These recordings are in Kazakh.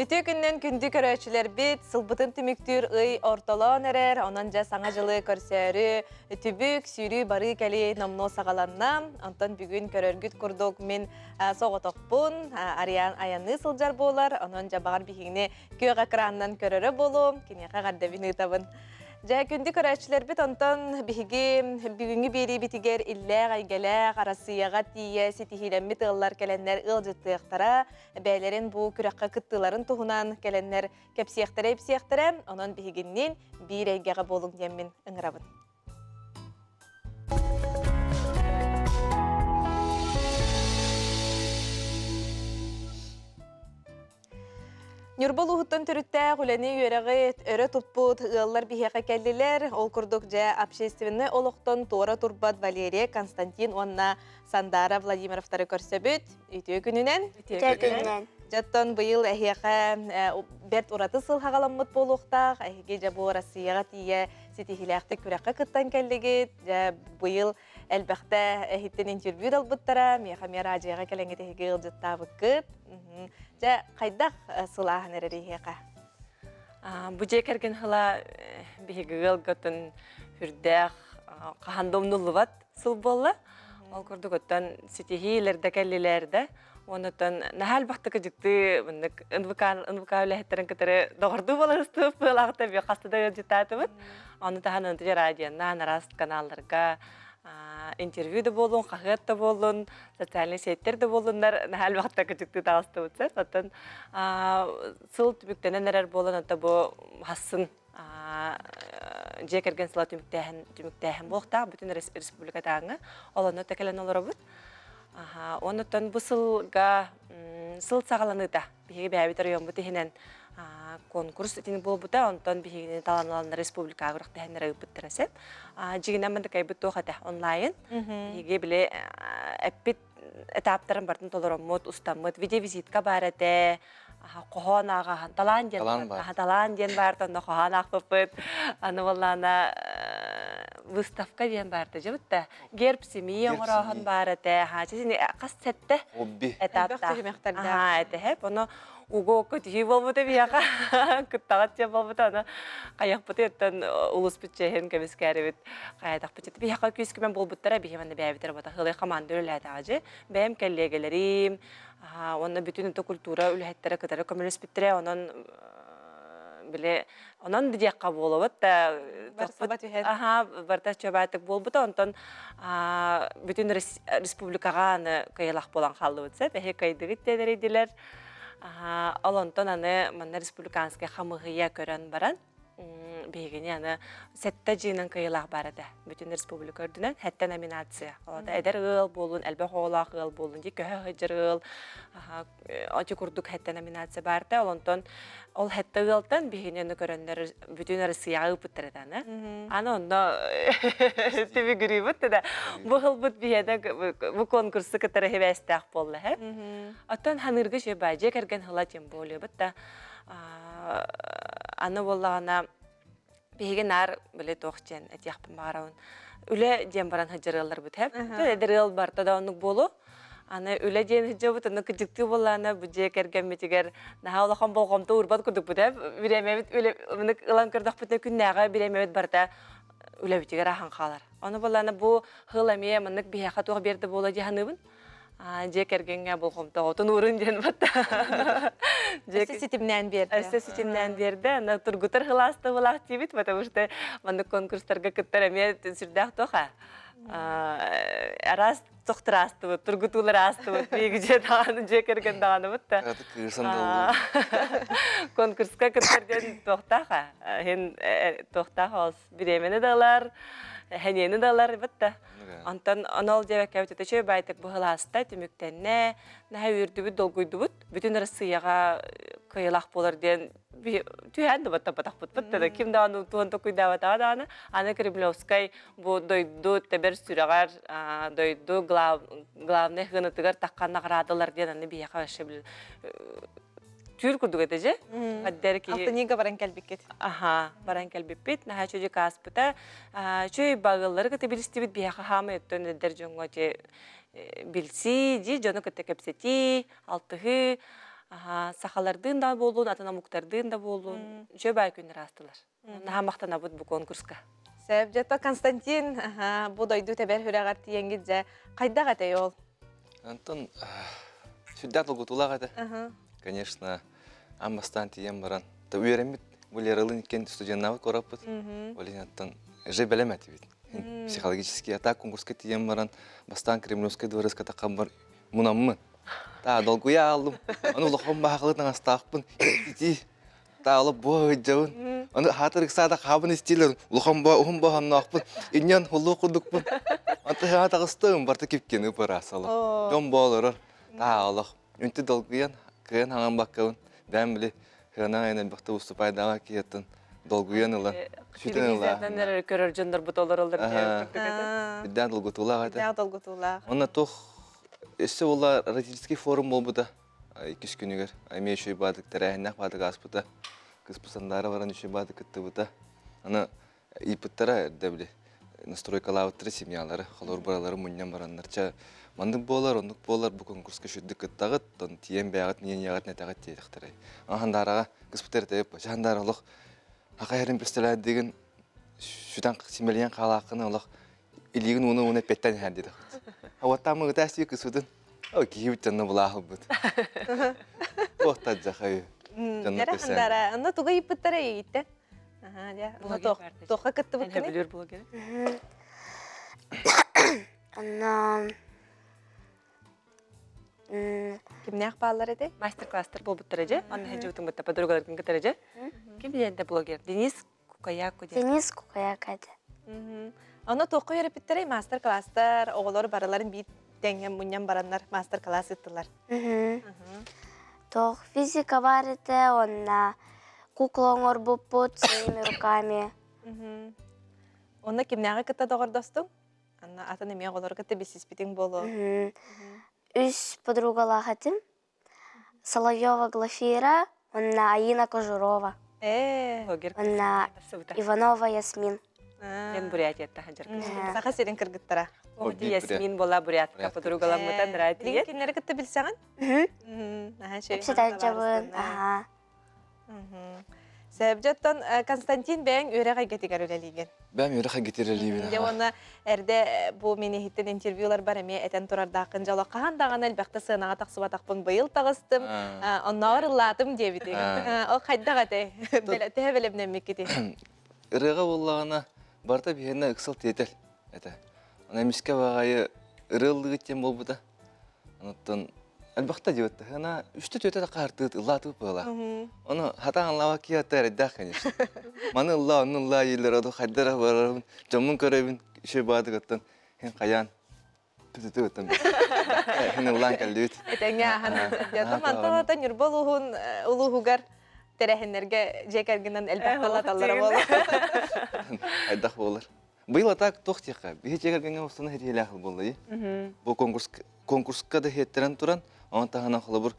Ütü gündən gündü körəçilər bit, sılbıtın tümüktür, ortalağın erer, onunca sana жылы körsörü, tübük, sürü, barı keli nomno sağalanna. Ondan bugün körörgüt kurduk min soğutokpun, arayan ayanı sılcar bolar, onunca bağır bihini köy akrandan körörü bolum, kineka gardabini tabın. Ja gündü körəçilər bit, ondan bihigi bugünkü biri bitiger ille gaygele arasıyaga tiye sitihilenmi tığlar kelenler ılcıttığıqtara, bəylərin bu kürakka kıttıların tuhunan kelenler kepsiyektere, onun bihiginnin bir eygeğe bolun yemin ıngırabın. Нюрбол уһуттан түрүттää гүлени үерэги өрө туппут ыллар биһэкэ келлилер ол курдук жа общественный олохтон туора турбат Валерия Константин онна Сандара Владимировтары көрсөбүт үтүө күнүнен жаттан быйыл эһиэхэ берт ураты сылхагаламмыт болуктаах эһиги жа бу Россияга тие ситихилээхти күрэккэ кыттан келлигит жа быйыл элбэхтэ эһиттен интервью далбыттара миэхэ радиога келеңет эһиги ылжыттаабыккыт жа кайдах сылаахан эрерихиэка бу жекерген хыла бигигыл готун хүрдэх кахандомнулубат сыл болла ол курдуготтан ситихилерде келлилерде онотон нахал бактыгы жыкты мындык ынвыкаулехтерин кытары догорду боластып ылагыта би кастыда жытатыбыт аны тахан ынты радионна нарас каналларга интервьюда болун, кахетта болун, социальный сеттерде болундар, нахал вакытта кычыкты тагыстыбытса. Оттон сыл түбүктененер болун, ата бу хасын жекерген сыла түмүктәһен болуктаа бүтүн республикатагы олону текелен олорбут. Онуттан бу сылга сыл сагаланыда биги бәбитер йомбут ихинен конкурс этини болбута, онтон бихигини таланаларына республикага урак тәһеннер ыппыттырасеп. Жигинен мында кайбыт хата онлайн. Биги биле эппит этаптарын бартын толороммут, устаммыт, видеовизитка барате, кохонага талан ден бартын кохонак пыппыт. Аны боллана выставка ден барды жыбытта. Герб семьи оңорохон барате, чесини кас сетте этапта. Этеп, оно уго көтү болбута бияка кыттагат же болбута аны каяқпыты еттен улус бүтчехен кемискәребит каядак бүтчет бияка күскемен болбуттара бихеманды бәбитер бата хылы команда үләтажы бәм келлегелерим онны бүтүн өтө культура үләттәре кытары коммунист биттере онон биле онон диякка болобут да барта чөбәтик болбута онтон бүтүн республикага аны кыялак болан калдыбытса бәһе кайдыгыт дедеридилер Алонтон аны манна республиканская хамыгыя көрөн баран бегени аны сетте жыйнын кыйлак барады бүтүн республика өрдүнөн хетте номинация алда эдер ыл болун элбе хоолак ыл болун ди көхө хыжыр ыл ачы курдук хетте номинация барды Алонтон ол хетте ылтан бегени көрөндөр бүтүн Россия ыпыттырданы аны онда теби грибут да бу хыл бут биеде бу конкурсы кытары хебестак болду хеп аттан ханыргы жеба жекерген хыла тем болу бутта аны боллагана беген ар биле тохчен этяхпын бараун үле дем баран хыжырылар бут хеп эдерил барта да онук болу аны үле ден хыжыбыт аны кыжыкты боллана бу жекерген метигер нахалахан болгомто урбат кудук бут хеп биремебит үле мынык ылан кырдак бут күннага биремебит барта үле битигер ахан калар аны боллана бу хыламе мынык бияка туга берди боло жаханыбын жекергенге болгомто отун урун ден бата ситимнен берди ана тургутар хыласты булак тибит потому что мында конкурстарга кыттар эме сүрдак тоха раз токтурасты тургутулар асты бегиже даганы жекерген даганы бутта конкурска кыттар ден токтаха хен токтахас биремени далар хенени далар бутта Антон анал жебек әвтеті чөй байтық бұғыласта түміктенне нәхі өрдібіт долгойдыбыт бүтін Россияға кыйлақ болар ден түйәнді баттап-батақ бұт-бұттады. Кімді аны туғын тоқойда батады аны? Аны Кремлевскай бұл дойду тәбір сүрағар, дойду главный ғынытығар таққанна ғырадылар ден аны бияқа өші біл түйір күрдік өтежі. Алтыниға баран кәлбекет. Баран кәлбекет. Наға чөжі қаспыта. Чөй бағылары күті білістебет бияқа хамы өттен өддер жоңға білсі, жоны күті кәпсеті, алтығы, Сахалардын да болуын, атанамуктардын да болуын, жөбай күнер астылар. Наха мақтана бұд бұл конкурска. Сәп жата Константин, бу дойду тебер хүрәгәр тиеңгит жа кайда гатей ол? Антон, сюда долгутулага да. Конечно, аммастан тием баран. Та уйремит, булерылын кен студентнавы кораппыт. Олин Антон, же белемет бит. Психологический атак конкурска тием баран, бастан Кремлевской дворыска такамбар мунаммын. Та долгуя алдым. Аны лохом бахылытын астақпын. Ити, та алып бой жауын. Аны хатырык сада хабын истилер. Лохом бахын нақпын. Иньян хулу құдықпын. Анты хатағыстығым барты кепкен ұпыр асалы. Жон болырыр. Та алық. Үнті долгуян, күйен хаған баққауын. Бән білі, хынан айнан бақты ұсты пайдаға кейеттін. Долгуян ұла. Телевизиядан әрі көрір жындар бұт олар олар. Бидден долгутулаға да. Дәғ долгутулаға. Оны тоқ, өсі ола родительский форум бол бұда. 2 күнігер. Аймей үші бадық, тәрәйіннәқ бадық ас бұда. Кыз пысандары баран үші бадық күтті бұда. Оны ипыттара әрді білі. Настройкалауыттыры семьялары, қалуыр баралары мұннан баранларча. Мандық болар, ондық болар, бұл конкурсқа шүдді күттағыт, он тиен бәғыт, нен яғыт нәтағыт дейдіқтірай. Ағандараға кыспытыр тәйіп, жағандар олық, ақа әрін пістіләді деген шүдан семелген қалақыны олық, илігін оны пәттен әр дейдіқ. Ауаттамы ғытасты кысудың, ау кейіп жанны бұл ағыл бұд. Оқтад жақай. Жара қандара, онда туға ипыттара егейті. Тоққа күтті бұд кені? Кімнеғ бағалар еді? Мастер-класстар бол бұттыр әже, оны әже өтің бұтта подругалардың күтір әже. Кем біледі блогер? Денис Кукаяку де. Денис Кукаяку де. Оны тоққа өріпіттірей мастер-класстар, оғылар бараларын бейт дәңген мұньян баранлар мастер-класс еттілер. Тоқ физика бар еді, онна кукла оңыр бұппыт, своими руками. Оны кімнеғі күтті доғыр достың? Атын емей оғылар күтті бесіз бітің болу. 3 подругала хатим. Соловьева Глафира, онна Аина Кожурова. Блогер. Онна Иванова Ясмин. Мен Бурятияда ханжар. Сақа серен кіргіттіра. Оғыды Ясмин бола Бурятка подругаламытан Радия. Линк кенері күтті білсеғін? Әпсетен жабын. Сәбжеттен Константин бәң өреға кетігер өлелеген. Бәм өреға кетерелейбін. Де оны әрде бұл мені хиттен интервьюлар бар әме әтен тұрардақын жалы қағандаған әлбәқті сығынаға тақсыба тақпын бұйыл тағыстым, оннағыр ұлладым дебітеген. Ол қайдақ әтей, тәе бәлемнен меккеті. Үріға болағына барда бейіне ұқсыл тетел. Оны әмеске бағайы үрілді кеттен бол бұда. Оныттан әлбақта дейотты. Она 3-4 қартыд ұллатып бұла. Оны хатан аллаға кейатты әріддақ, конечно. Маны ұлла, оны ұлла елер оды қайдара барарым. Жамын көребін үші бады көттін. Хен қаян түтіті көттін. Хен ұллан кәлді өт. Әтәңе ағын. Манталатан үрбол ұлығығар тәрәхінлерге жекәргінен әлбәқ қалаталары болу. Айдақ болыр. Бұл атақ тоқтиққа. Бейі жекәргенге ұстаны хетелі ақыл болды. Бұл конкурсқа да хеттерен тұран, он тағана қылы бұр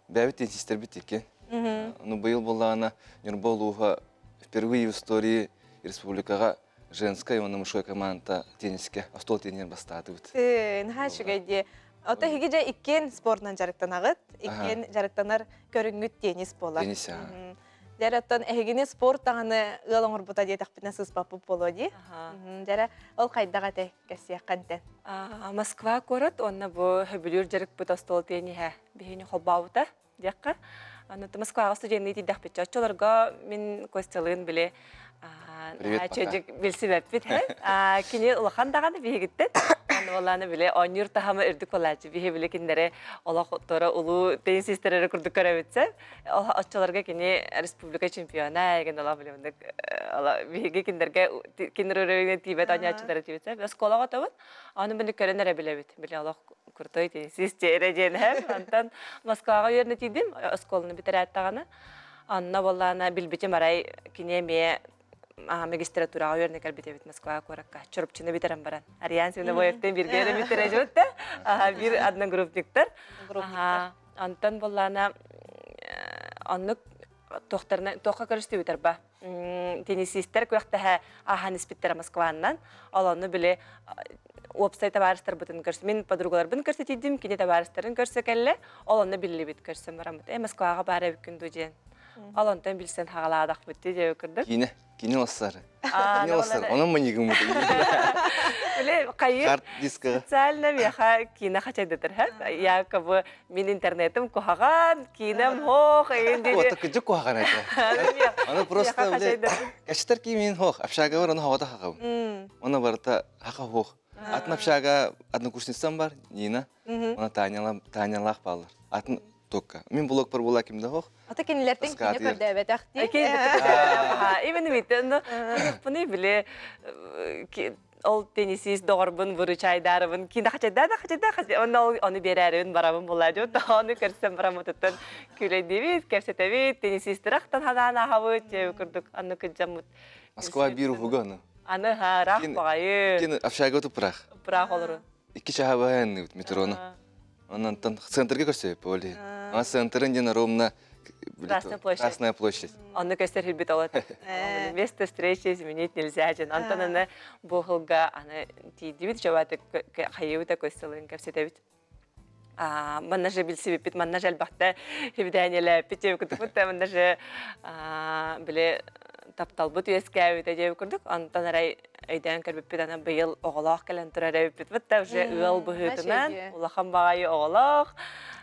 бәбіт тенсистер біт екен. Бұл болағына Нюрбол ұға впервые в истории республикаға женская и мужской команда тенниске, стол теннер бастады бұд. Наға шүгейде. Ота хеге жа иккен спортынан жарықтан ағыт, иккен жарықтанар көрінгіт теннис болар. Теннис, Жараттан әгене спорт тағаны ұлыңыр бұта дейті қпітіне сызбапып болу де. Жара ол қайдаға тәй кәсия қантен. Москва көріт, онна бұл хөбілер жарық бұта стол тені бейіне қолбауыта деққа. Москваға студенті дейдіқ бітчі. Чоларға мен көстелігін біле чөжік білсі бәппет. Кені ұлақан дағаны бейгіттен. Оланы біле, оныр тахамы үрдік олачы. Бейе біле кендері олақ торы ұлу теннисистері күрдік көрәбетсі. Отчаларға кені республика чемпиона әген ола білеміндік. Бейге кендерге кендер өрәуіне тибет, анячылары тибетсі. Сколаға табын, оны білі көрінер әбілебет. Біле олақ күртой теннисист ережен әм. Антан Москваға өріні тейдім, сколыны бітір әттағаны. Анна болланы білбеті марай кенеме магистратураға өріне кәлбетебет Москваға көрікқа. Чұрыпчыны бітерім баран. Ариансивны бойыптен бірге өрі бітере жүтті. Bir адның группниктар. Антан болланы анны тоққа көрісті бітер ба. Теннисистер көқтігі ахан іспеттері Москваннан. Аланы біле веб-сайта барыстар бутын көрсө. Мен подругалар бун көрсө тидим, кине табарыстарын көрсө келле, олонны билли бит көрсөм барамыт. Москвага бара бүкүн дужен. Олонтон билсен хагаладак битти деп көрдүк. Кине лассары. Кине лассары. Onun mı yıgın mı? Биле, кайы. Карт дискы. Специально меха кине хачайдытыр, ха? Якобы мен интернетим кухаган, кинем хох, эндеде. Вот так жүк куаган айта. Аны просто биле. Каштар ки мен хох, общага бар, аны хавада хагам. Оны барта хака хох. Атын общага однокурсницам бар, Нина. Она Танялах балар. Атын Тока. Мен блог бар була кимде хох. Ата кинилерден кине көрдөбөт акти. Именно бит, bunu bile ol tenisiz doğrbun vuru çaydarın kinda kaçada onu bererün barabın bulacak onu kersem baramutun küle divit kersetevit tenisiz traktan hadana havut kurduk anı kıcamut Moskva bir ufugana. anı ha rah bayı Kin afşaga tu prah. prah olur İki şahabayan metrona. Ondan tan центрге көрсөп боле. Ана центрын жана ровно Красная площадь. onu gösterir bit olur место встречи изменить нельзя жан антонаны бохылга аны тидивит жабаты хайыута көстөлүн керсетебит манна же билсиби бит манна же албакта хибданеле питеп күтүп манна же биле тапталбыт үескәбит деп күрдүк антон арай айдан кербип бит аны быйыл оголак келен турар бит бит уже ыл быһытынан улахан багай оголак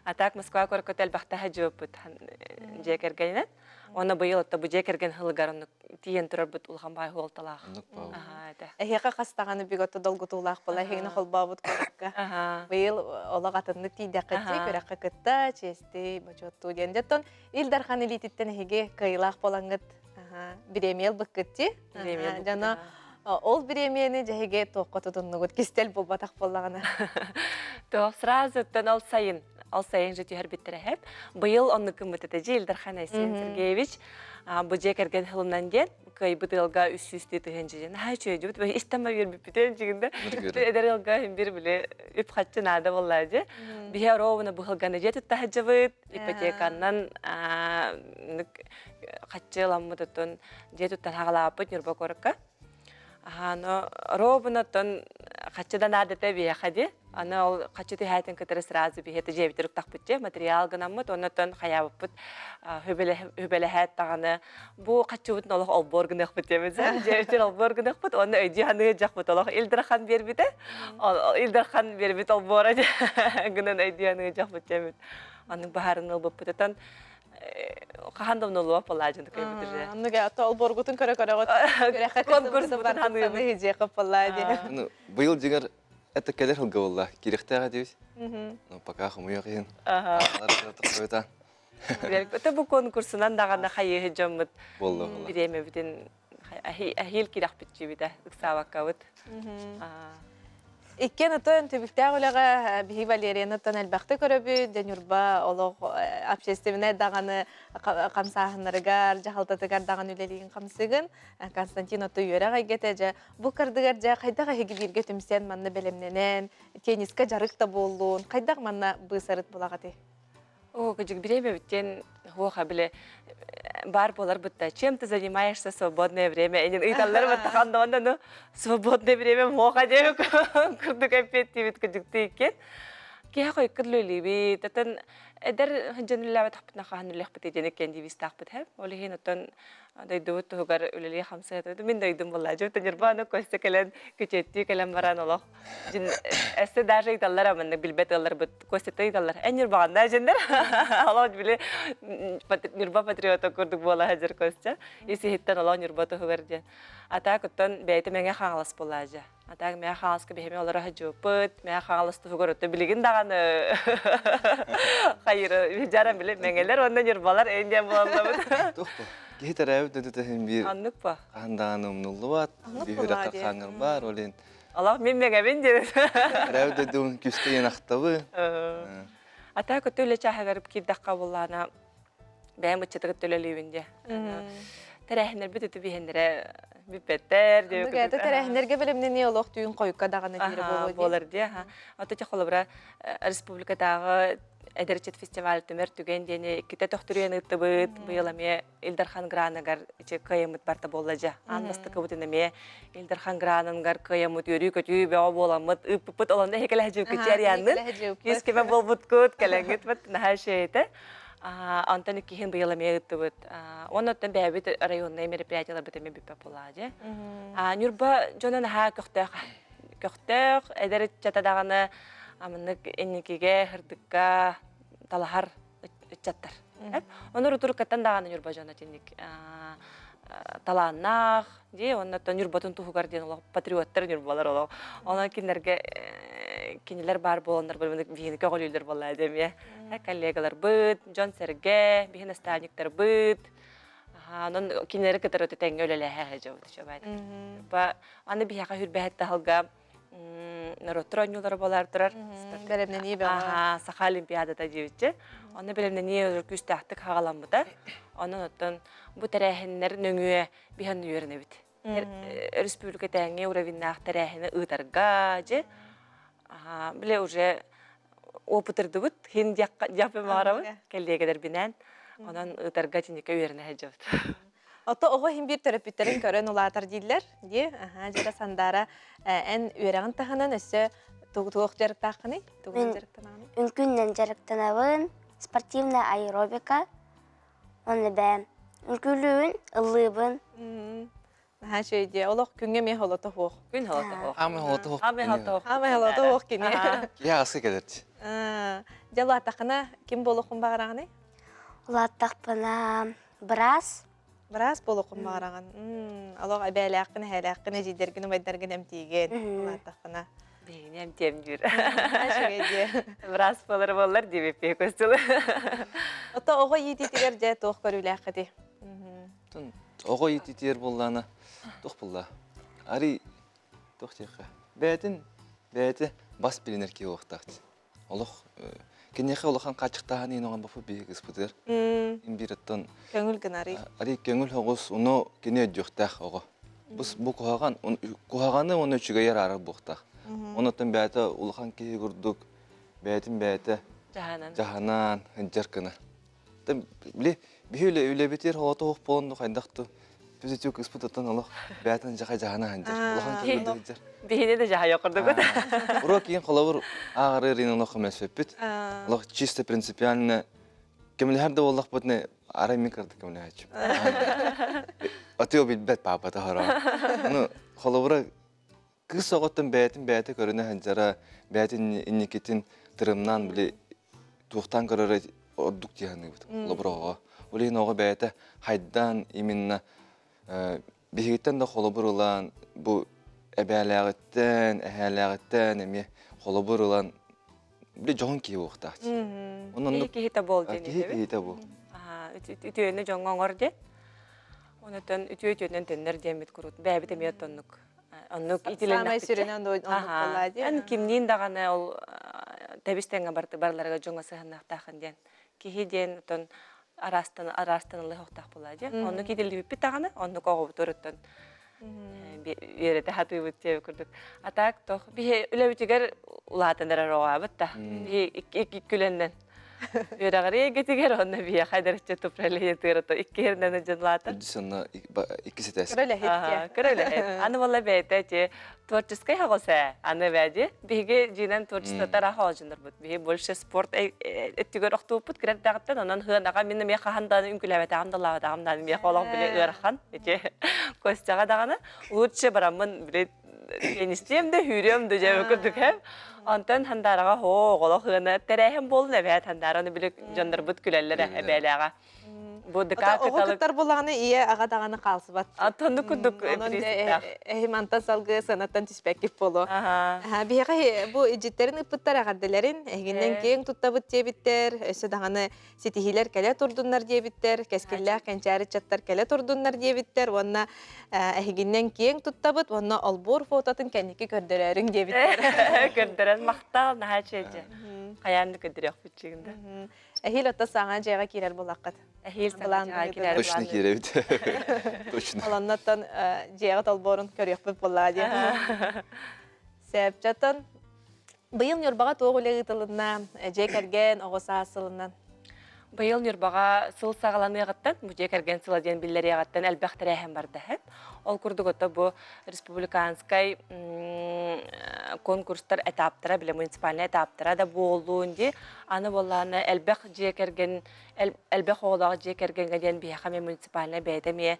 атак Москва көркөтөл бакта хаҗып жекергенен оны быйыл та бу жекерген хылгарын тиен турар бит улахан багай холталах Эхека кастаганы биготто долгутулак була хегне холбабыт көрөккө. Быйыл олагатынны тидеккетти көрөккө кытта чести бачотту дендеттон Илдархан элититтен хеге кыйлак болаңыт. Биремел быккытти. Жана ол биремени жеге токкотудуннугут кистел болбатак боллагана. То сразу тон ал сайын же түйер биттереп. Быйыл онны кымытыты Илдархан Айсен Сергеевич бу жекерген хылымнан ден кай бытылга үсүстү тыгынжын. Хай чөйдү бит истема бир бүтөн жигинде. Эдерилга бир биле үп хатчы нада боллажы. Бие ровна бу хылганы жети тахжыбыт ипотеканан хатчы ламмытын жети тагалапыт нурба корка. Но ровна тон хатчыдан адете бие хади. Аны ол качыты хайтын кытыры сразу бихети жебитирук такпытчы материал гынаммыт оннотон хаябыппыт хөбеле хайт таганы бу качыбытын олох олборгынах битемиз жебитир олборгынахпыт оны өйдүханы жакпыт олох Илдархан бербите Илдархан бербит олбора гынан өйдүханы жакпыт жебит анын баарын ылбыппытан кахандам нолуап болажын кайбытыр Анныга ата олборгутун көрө конкурстан ханы хиже капаллади. Быйыл жигер это кедер хылга болла. Кирехтага дебиз. Ну пока хумуягын. Это бу конкурсунан дагана хайы жоммут. Болду. Биреме битен ахил кирах битчи биде ыксабаккабыт. Иккен отон түбүктагылага бихи Валерияны тон албакты көрөбү денюрба олог общественный даганы камсахыныргар жахалтатыгар даган үлелигин камсыгын Константин ото үйөрө кайгете же бу кырдыгар же кайдага хеги бирге түмсен манна белемненен тенниске жарык да болдун кайдаг манна бысарыт булагаты О, кыжык биреме биттен хуаха биле бар болар бутта. Чем ты занимаешься в свободное время? Энин ыйталлар баттаканда онда ну свободное время хуаха деп кырдык эпетти бит кыжыкты экен. Кия кой кырлыли бит. Татын эдер ханжанылла таппына ханыллах бит экен экен дибис таппыт хеп. Оле хин оттон дойдубут тугар үлели хамса этет. Мен дойдум болла. Жо тенербаны көстө келен күчетти келен баран олох. Жин эсте даже ыйталлар амында билбет алар бит көстө ыйталлар. Энер баганда жендер. Алот биле нирба патриота курдук болла хажыр көстө. Иси хиттен алоо нирба тугар жен. Ата көттөн бейте менге хагалас боллажа. Ата мен хагаласка бехеме олар хажыпыт. Мен хагалас тугар өтө билигин даганы. Хайыр жарам биле меңелер онда нирбалар энден болалабыт. Гитар әуді бир Аннык ба? қанданым нулуат, бихүрі қаққаңыр бар, олен. Allah мен меңәбен деді. Әуді дөң күстеген ақтабы. Ата көтөлі чаға ғарып кейдаққа болағына бәйім үтчетігі төлелейбінде. Тәрәхінер бүт бейіндері бүппеттер. Тәрәхінерге білімнен не олық түйін қойыққа дағаны бері болу. Болыр де. Ата чақ олы бұра республикадағы Эдерчет фестиваль төмөр түген дени ките тохтурен ыттыбыт быйыламе Илдархан Гранагар иче кыйымыт барта боллажа. Анбасты кыбытынаме Илдархан Гранангар кыйымыт өрү көтү бео боламыт ыппыт олонда хекеле жук кечерянны. Кискеме болбут көт келеңит бит наха шейте. Антон кихин быйыламе ыттыбыт. Оннотон бәбит районный мероприятиялар битеме бипе болажа. Нюрба жонан ха көктөк эдерет жатадаганы амыннык энникеге хырдыкка талахар ытчаттар. Онор утуркаттан даганы юрба жана тенник талааннах, ди оннотон юрбатын тугугар ден олог патриоттар юрбалар олог. Онан кинерге кинилер бар болондар бөлмөдүк бийинке голүлөр болла демие. Коллегалар быт, Жон Серге, бихин станиктер быт. Анан кинери кетер өтөтөң өлөлө хажабыт шобайт. Ба аны бияка хүрбәт талга наротронюлар болар турар. Беремнен ие бага. Саха олимпиадада жибиче. Аны беремнен ие күстәхтик хагаламбыта. Анан оттон бу тарахиннер нөңүе бихан үйөрүнө бит. Республика тәңе уровеннах тарахины ытарга же. Биле уже опытырды бит. Хин жапы барабы. Келдегедер бинен. Анан ытарга жинеке үйөрүнө хажабыт. Ото ого хим бир терапевттерин көрөн улаатар дилер. Ди, жада сандара эн үйрәгән таханан эссе тугук жарыктакыны, тугук жарыктананы. Үнкүннен жарыктанабын, спортивная аэробика. Оны бәм. Үнкүлүүн, ыллыбын. Шөйде, олох күнгө ме холото хох. Күн халата. Ами холото хох. Ами халата. Ама холото хох кине. Я асы келерч. Жалаатакына ким болохун багараганы? Улаттақпына брас. Брас болохун багараган. Алох абайлакын, халакын, жидергин, майдергин эмтиген. Улаатакына. Бейнем темдир. Шөйде. Брас болар болар дип көстүлө. Ото ого йититигер же тох көрүләкти. Ого ититер болланы тух булла. Ари тохтыка. Бәти бас билинерки вактакт. Олох кенеге олохан качыктааны инган бафу биг испутер. Имбираттан Көңүл гынари. ари көңүл хогус уну кене жохтах ого. Бу куаган куаганы оны үчүгө ярар буктах. Онотон бәти улохан ки гурдук. Бәти жаханан хынжаркына. Тем биле бихүле үлебетер хото хох болду кайдакту. Биз үчүк испутаттан олох бәтин жаха жахана хынжар. Улохан ки хынжар. Бейне де жаха йокурду гот. Урок кейін қолабыр ағыры ринын оқымас өппет. Олық чисто принципиально кемілерді олық бұтыны арай мен кірді кемілер әчіп. Атыо білбәт папата хара. Қолабыры кыз оғыттың бәті көріне ханжара, бәтін иннекетін тырымнан біле туқтан көрірі ордук дейханы бұд. Қолабыр оға. Олейін оға бәті хайдан именно бігеттен де қолабыр олан бұл әбәләғіттен, әхәләғіттен, әме қолыбыр олан біле жоғын кей оқтақ. Кейі бол дені, Кейі бол. Үтүйені жоңғаңғыр де. Онытын үтүйінен теннер демет күрут. Бәбі демет тоннук. Оннук итілен Самай сүрінен оннук болады. Ан кимнин дағаны ол тәбістенге барларға жоңға сығынақтақын ден. Кейі ден арастанылы оқтақ болады. Оннук итілі біппі тағаны, оннук оғы бұтырыттын. Берете хатуй бүттеп күрдүк. Атак тох бие үлебитигер улатандар роабытта. Бие ик күленден. Үрәгәре гетигер онна бие хайдарча тупрале тырыты иккернен жынлатыр. Үдісіна икісі тәсі. Көрөле хетке. Көрөле. Аны валла бәйте че творческий хагоса. Аны бәди биге жинен творчество тара хажындар бут. Бие больше спорт эттигер октупут кирәт дагыттан анан хынага минем я хандан үңкүләбәтә амдаллага амдан бие холок биле өрхан. Эте Костяга даганы лучше барамын биле тенистем де хүрем де жабы күрдүк һәм антан хандарага голох хына терәһем болны бәт хандараны биле жандар бут күләлләр әбәләга. Бу дикат Оғыттар болағаны ие ағадағаны қалсы бат. Атонды күрдүк. Эхиманта салгы санаттан түспәккеп болу. Бейға бұл ижеттерін ұппыттар ағаддыларын, әгіннен кейін тұттабыт дебіттер, өсі дағаны сетихилер кәлі тұрдынлар дебіттер, кәскелләқ кәнчәрі чаттар кәлі тұрдынлар дебіттер, онна әгіннен кейін тұттабыт, онна албор фотатын кәнекі көрдірерін дебіттер. Көрдірен мақтал, наға чәйді. Қаянды көдірек бүтчігінде. Әхил отта саңа жайға керер болаққат. Әхил саңа жайға керер болаққат. Точно керебіт. Точно. Оланнаттан жайға талборын көрек бүп болады. Сәп жатын Быйыл нюрбаға тоғы өлегітілінна, жек әрген оғыса асылынан. Быйыл нюрбаға сыл сағаланы ағаттан, бұже кәрген сыла ден білдері ағаттан әлбәқтір әхен барды. Ол күрдігіті бұл республиканскай конкурстар этаптыра, біле муниципальный этаптыра да болуынде, аны боланы әлбәқ оғылағы же кәргенге ден бейхаме муниципальный бәйдеме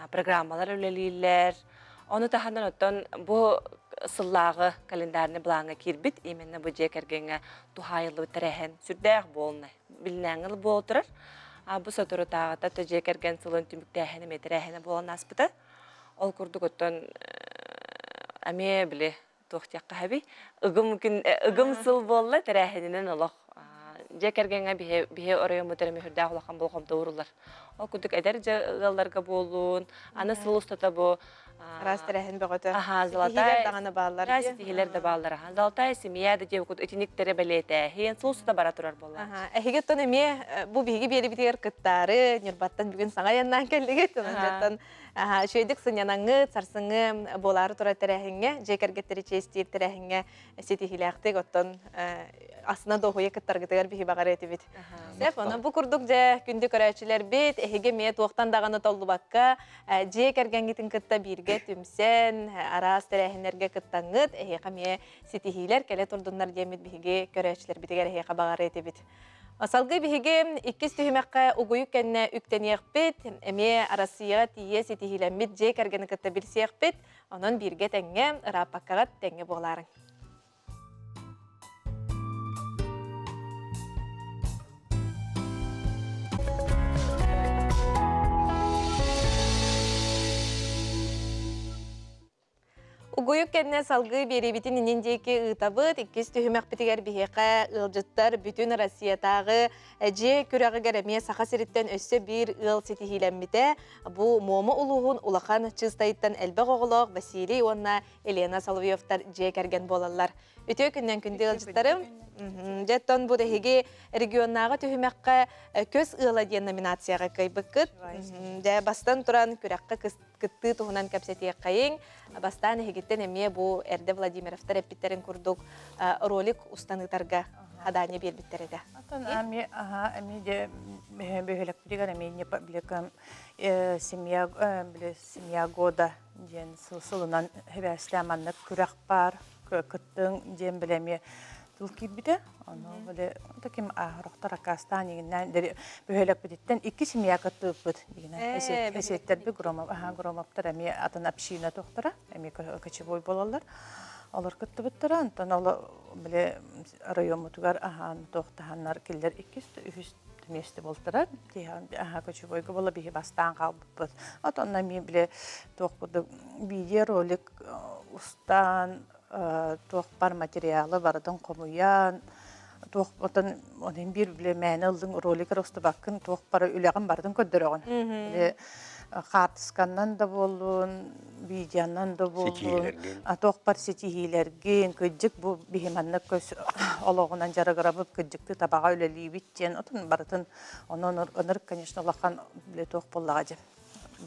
программалар өлелейлер. Оны тахандан оттан бұл сыллағы календарны бұлаңа кирбит, именно бұл же кәргенге тухайылы тәрәхен сүрдәғ болны. Білінәңіл болдырыр. Бұл сотыры тағыта төже кәрген сылын түміктәхені метірәхені болан аспыды. Ол күрдік оттан әме білі тоқтияққа әбей. Үгім сыл болы тәрәхенінен олық. Же кәргенге бейе орайы мұтырымы хүрдәғ олаққан болғамда ұрылар. Ол күрдік әдер жағаларға болуын, аны сыл ұстата бұл. Раз тәрәхін бөғіті. Золотай. Дағаны балалар. Сетихилер де балалар. Золотай семьяда деп күт этиниктері білеті. Хейін сұлсыда бара тұрар болар. Әхеге тон әме бұл бейге бері бітер кыттары, нюрбаттан бүгін саңа яннан кәліге тонын шөйдік сынянаңы, царсыңы болары тұра тәрәхінге, жекергеттері честер тәрәхінге сетихиләқтік оттон асына доғуя кыттаргытығар бейге бағар еті бет. Сәп, оны бұл күрдік жа күнді көрәчілер бет, әхеге ме туақтан дағаны толды баққа, жекергенгетін кытта бірге түмсен, арас тәрәхінерге кыттаңыт, әхеға ме сетихилер кәлі тұрдынлар демет бейге көрәчілер бітігер әхеға бағар еті бет. Асалғы бігеге 2 түйімәққа ұғойық кәнне үктенеқ бет, әме арасыға тие сетихиләмет жек әргені кітті білсеқ бет, оның бірге тәңе рапаққағат тәңе боларын. Угуюк кенне салгы беребитин инендеки ытабыт, 2 түйімәк бітігер бігеқа ылжыттар бүтін Россиятағы же күрәғы гәрәме сақа серіттен өссі бір ыл сетихиләмміте. Бұ момы ұлығын улақан чыстайыттан әлбәқ оғылық Василий онна Елена Соловьевтар же кәрген болалар. Өте күннен күнде ылжыттарым. Жеттон бұл дәхеге регионнаға түйімәққа көз ұла ден номинацияға көйбіккіт. Бастан тұран күрәққа кытты туһунан кәпсетие қайын. Бастан егеттен әме бұл әрді Владимировтар әппеттерін күрдік ролик устанытарға хадане бербіттереді. Әме де бөхелік білігер әме не білікім семья года ден сылынан әбәстәманлық күрәқ бар, күттің ден білеме Тулкибиде, оно были таким рохтара кастан игеннән бөхелек битен 2 семья кытып дигән. Эсеттер бу громоптар әми атын община тохтара, әми кочевой болалар. Алар кытып антан ала биле район мутугар тохтаганнар киллер 200 месте болтара. Кочевой бола бихи бастан калып. Атан ми биле тохпуды видео ролик устан тоқпар материалы бардын қомуян, тоқпатын оның бір біле мәні ұлдың роликер ұсты баққын тоқпары үліғін бардын көддіріғын. Қартысқаннан да болуын, видеонан да болуын, тоқпар сетихилерген, көджік бұл бейманны көз олығынан жарығырабып көджікті табаға үлелі біттен, отын бардын, оның ұныр, конечно, олаққан біле тоқ болаға же.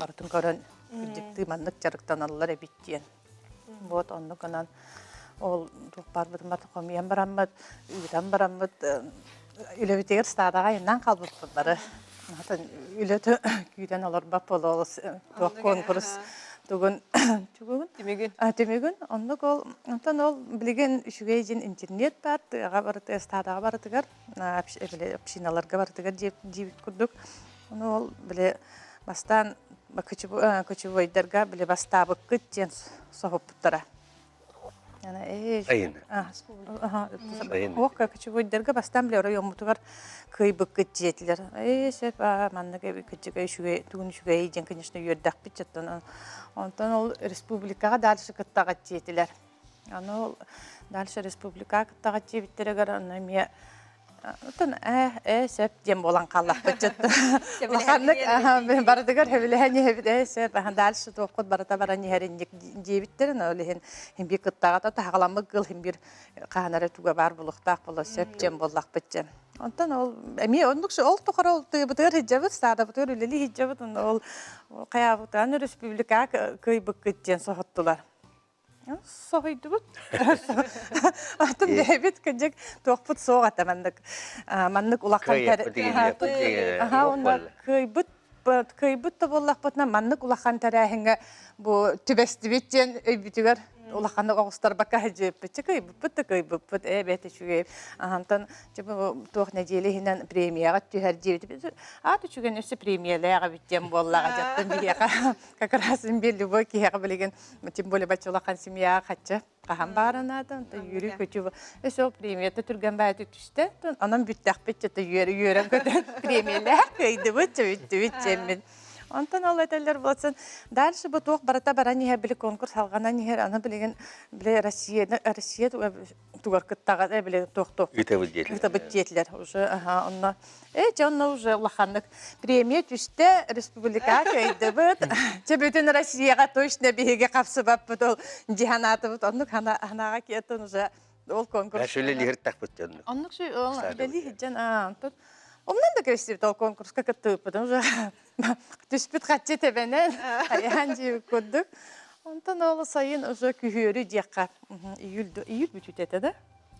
Бардын көрін көджікті маннық жарықтан алылар әбіттен. Вот онны канан ол тоқпар бутмат комиян бараммат, үйден бараммат, үлебитегер стадага иннан калбыт бары. Хатын үлөтө күйден алар бап болос тоқ конкурс тугун Тимегүн онны ол онтан ол билген үшүгейжин интернет бар, ага барды стадага бардыгар, общиналарга бардыгар жибит курдук. Ол биле бастан көчүбойдерга биле бастабы кыттен соһоптара. Айын. Көчүбойдерга бастан биле район мутугар кыйбык кыттетилер. Сеп манныга кыттыга шугай тугун шугай ден конечно юрдак бичеттен. Онтан ол республикага дальше кыттага тетилер. Аны дальше республикага кыттага тетилер анаме Отын сеп дем болан қаллақ бітчетті. Лақанлық бардығыр хевіліғен ехебіт сеп дальше тоққыт барыта бара нехеріндік дейбіттерін олығын хембі қыттағата тағаламы ғыл хембір қағанары туға бар бұлықтақ болы сеп дем болақ бітчем. Онтан ол әме ондықшы ол тұқыр ол бұтығыр хиджабыт, стада бұтығыр үлелі хиджабыт, ол қаяғытан республика көй бұқ күттен соғыттылар. Соойдубут. Атын дэбит кэджек тоқпут соғата маннык улақан Аха, онда кыйбыт та боллақпытна маннык улақан тәрәхіңе бұ түбәстібеттен өйбітігер улақанды оғыстар бақа жеппітчі кыйбыппыт, бәті шүгейіп. Ағамтан тоқ нәделігінен премияға түхәр жебіті. Аты шүген өсі премиялаға біттен боллаға жаттым бейеға. Какарасын бе любой кейеға білеген, тем более бәтші улақан семьяға қатшы. Қаған барынадым, үйрі көті бұл. Өсі ол премияты түрген бәйті түсті. Анам бүттәқ бітчеті үйрім көтін премиялаға көйді бүт Онтан ол әтелер болсын. Дальше бұл тоқ барата бара неге білі конкурс алғана неге аны білеген біле Россия туғар күттаға біле тоқ-тоқ. Үтабыт жетілер. Онна уже лақанлық премия түсті республика көйді бұд. Bütün Россияға точно бейге қапсы бап бұд ол жиханаты бұд. Оннық ханаға кетін уже ол конкурс. Әшөлі лихір тақ бұд жонны. Оннық шүй білі хиджан. Оннан да крестив тол конкурска кыттып, потому что түспүт катчы тебенен аян жип көрдүк. Онтан ол сайын уже күйөрү жакка июль бүтүтөтө да.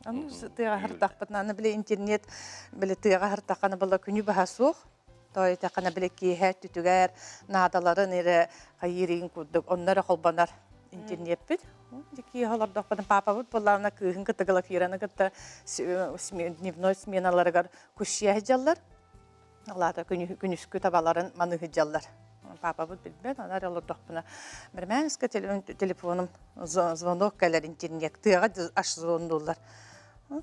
Аны тыга хартакпытын аны биле интернет биле тыга хартаканы бала күнү бахасук. Той такана биле киһэ түтүгөр надаларын эре кайырын көрдүк. Оннары холбанар интернет бит. Дики халардак падан папа бут болларына кыһын кытыгыла фираны кытта дневной сменаларыгар кушия жаллар. Аларда күнүскү табаларын маны хыжаллар. Папа бут билбет, анар алардак бuna. Бир мәңске телефоным звонок келер интернет тыга аш звондулар.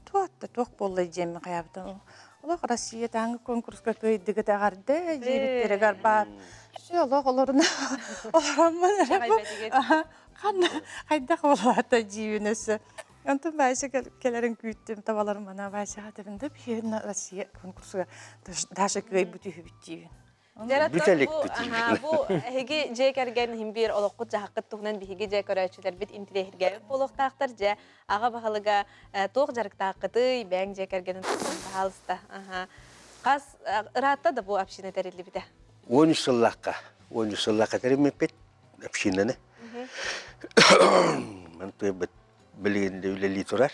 Туатта ток боллай жем каяптан. Олар Россия таңы конкурска көйдігі тағарды, жебіттерігер бар. Олар оларына қайдақ оларда жиюнесі. Онтын бәйші келерін күйттім, табаларым бана бәйші қатырынды бейін Россия конкурсыға дашы көй бүті хүбіт Бүтелік Бу хеги же керген химбир олоққут жахаққыт туғынан бихиги же көрәчілер бит интелехирге болуқтақтар же аға бағалыға тоқ жарықтаққыты бәң же кергенін бағалыста. Қас ұратта да бу апшины тәрелі біде? 13 жыллаққа тәрімеп бет апшинаны. Мен той білгенде үлелі тұрар.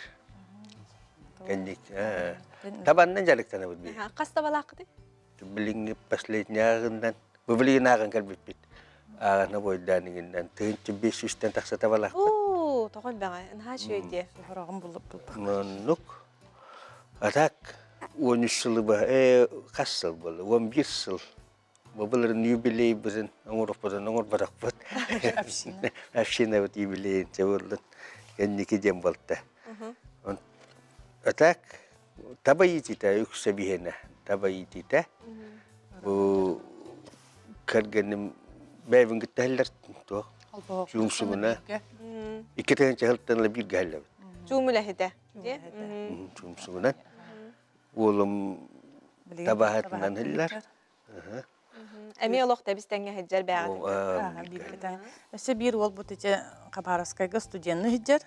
Табаннан жарықтана бұд бей. Қас табалаққыды? Beling последний агендан, бывали наган кальбит. Агана бойданигиндан, тынчы 500 тен такса табалак. Оо, тогон бага, нахашүйде. Хорагым булып. Нук. Атак 13 жылы ба, кассыл болду, 11 жыл. Бабыларын юбилей бизин, оңорподан оңор баракпат. Афшина бит юбилей чабылды. Энники дем болду. Атак табайитита үксебихена. Табайитита. Бу кергеним бәйвин гиттәлләр то. Чумсуна. Икетен чахылтан ла бир галлар. Чумулахиде. Чумсуна. Олым табахатнан хиллар. Эми олоқта бистәңгә хиджар бәгәд. Өсө бир ол бутыча Кабаровскайга студентны хиджар.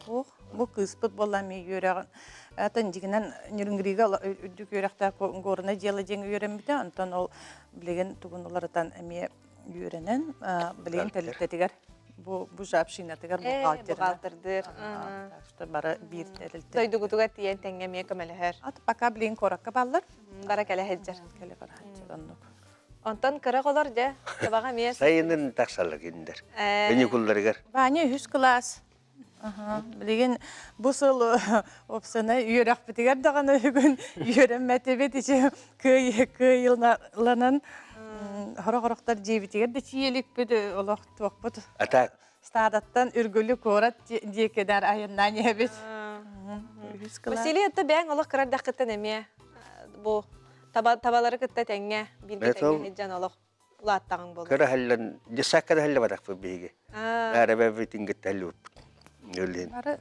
Бу кыспыт болами йөрәгән. Атын дигеннән Нюрнбергга үдүк йөрәктә горына җылы җиңе йөрәмбитә. Антон ол билеген тугынлардан эми йөрәнән билеген тәлиттәгәр. Бу жапшина тегәр бухгалтердыр. Что бара бир тәлиттә. Тойдугутуга тиен тәңгәмия көмәләһәр. Ат пока билеген коракка баллар. Бара кәлә хиджар. Кәлә бара хиджар. Антон кырык олар дә. Табага мия. Сайынын таксалык индер. Бени кулларыгар. Баны 100 класс. Билеген бусыл опсана йөрәк битегәр даганы күн йөрәм мәтәбет ише кыйланан хорогороктар җебитегәр дә чиелек бит олох токпут. Атак. Стадаттан үргүлү корат декедар айыннан ебит. Василий это бәң олох кырар дакыттан эме. Бу табалары кытта тәңгә бирге тәңгә җан олох улаттагың булды. Кара халлан дисакка халла барак биге. Арабы битингә талып. Бары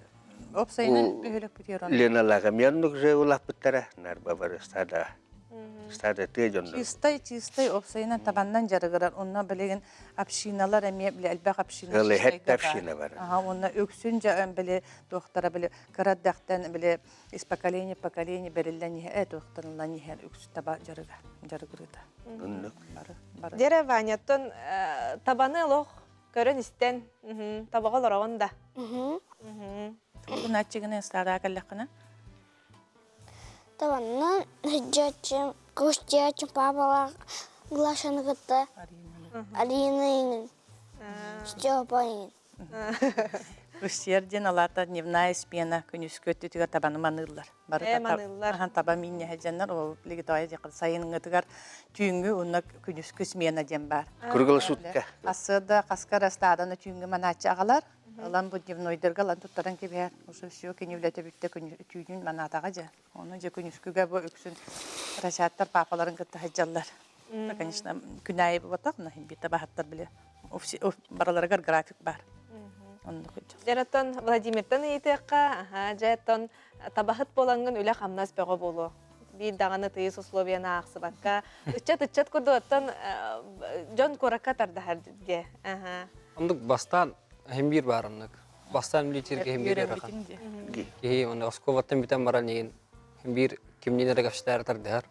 опсайнын бөлөк бүтөрөн. Лена лагамяннык же улап биттара нар бабар стада тежондо. Чистай опсайнын табаннан жарыгырар. Онна билеген апшиналар эме биле албак апшина. Эле хетта апшина бар. Онна өксүн жаган биле доктора биле караддактан биле из поколения берилден докторлардан нихер өксү таба жарыгырда. Оннук. Дере Ванятон табаны лох Көрөн истен табаға лорағын да. Күнәтчігіне ұстады әкәліқіні. Табаннан хыджачым, кустячым папала глашаны кытты. Алина Степа ingen. Үстерден аларда дневная смена күнүс көттүгөр табаны маныллар. Маныллар. Таба минне хәҗәннәр ол лигитая дикъ сайын гытыгар түйүнгү унна күнүскү смена дем бар. Круглая сутка. Асыда каскара стаданы түйүнгү манача агалар. Алан бу дневнойдерга лан туттаран кебер. Ушу все кеневлете битте түйүн манатага жа. Оны же күнүскүгө бу өксүн рашаттар папаларын кытты хәҗәллар. Конечно, күнәй бутак, но бите бахаттар биле. Бараларга график бар. Жараттан Владимиртан ийтекка, жаттан табахыт болангын үле хамнас бего болу. Bir dağını tıyız условияна ақсыбатка. Үтчат көрді оттан жон коракка тарда хәрдіде. Ондық бастан хембир бар ондық. Бастан милитерге хембир ярақан. Кей оны осковаттан бітен баран еген хембир кемнелері кәпшілері тардар.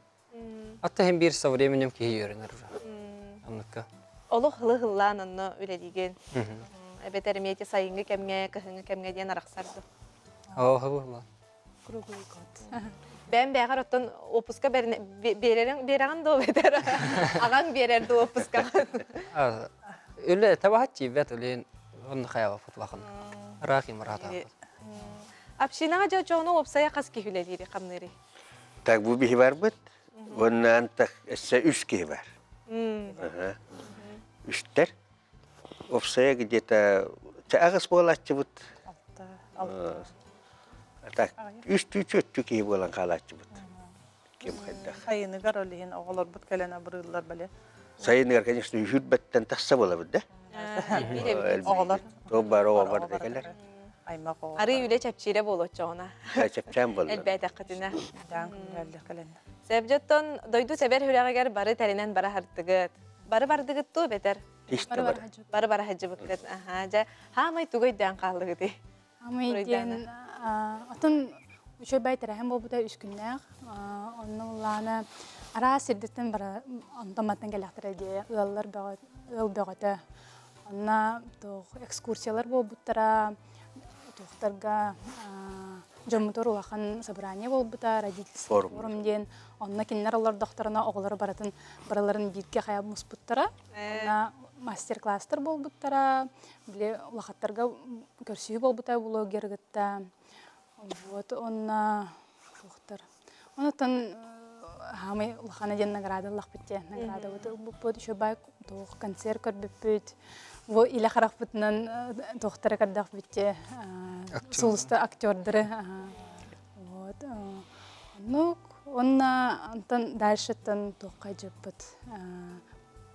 Атта хембир со временем кей өрінер. Ондыққа. Олы хылы-хыллан онны үлелеген. Әбетер мейте сайынғы кәмге, көхіңгі кәмге ден арақсарды. Хылы-хылы. Ben бәғар оттан опуска береген до бетер. Ағаң берерді опуска. Өлі табахат жейбет өлен оны қаява футлақын. Рақи мұрата. Апшинаға жау жоғыны опсая қас кехілелері қамнері. Так, bu bir var bit. Onun antak ise üç ki var. Üçler. Ofsaya где-то ağız boğalatçı bit. Так, üç ki boğalan kalatçı bit. Kim kadar? Sayыныgar öleyin oğullar bud kelene bırıllar böyle. Sayınlar, конечно, hüdbetten tassa bola bit de. Oğullar. Tobar oğullar dekeler. Aymaq oğullar. Arı üle çepçire bolu çoğuna. Çepçen bola. Elbette qıtına. Dan günlerle kelene. Sebjattan doydu seber hülağa barı telinen bara hartıgıt. Barı bardıgıt tu beter. İşte var. Barı hacı bıkıt. Ha may tugoy dan qallığı di. Ama idin atın şöyle baytara hem bu da 3 günler. Onun lana ara sirdetten bara antamattan gelaktıra diye ıllar bağıta. Ona to ekskursiyalar bu butara doktorga Жомутор улахан собрание болбута, родительский форум ден. Онна киннер олар докторына оғылары баратын бараларын бирке қая мұспуттара. Онна мастер-класстар болбуттара, біле улахаттарға көрсүйі болбута блогергітта. Вот, онна доктор. Оннан хамай улахана ден награда лақпытте. Награда вот еще бай концерт көрбіппіт. Во или харахбытнан доктора кардах битте сулуста актёрдары. Вот. Ну, он антан дальше тан тоққа жеппіт.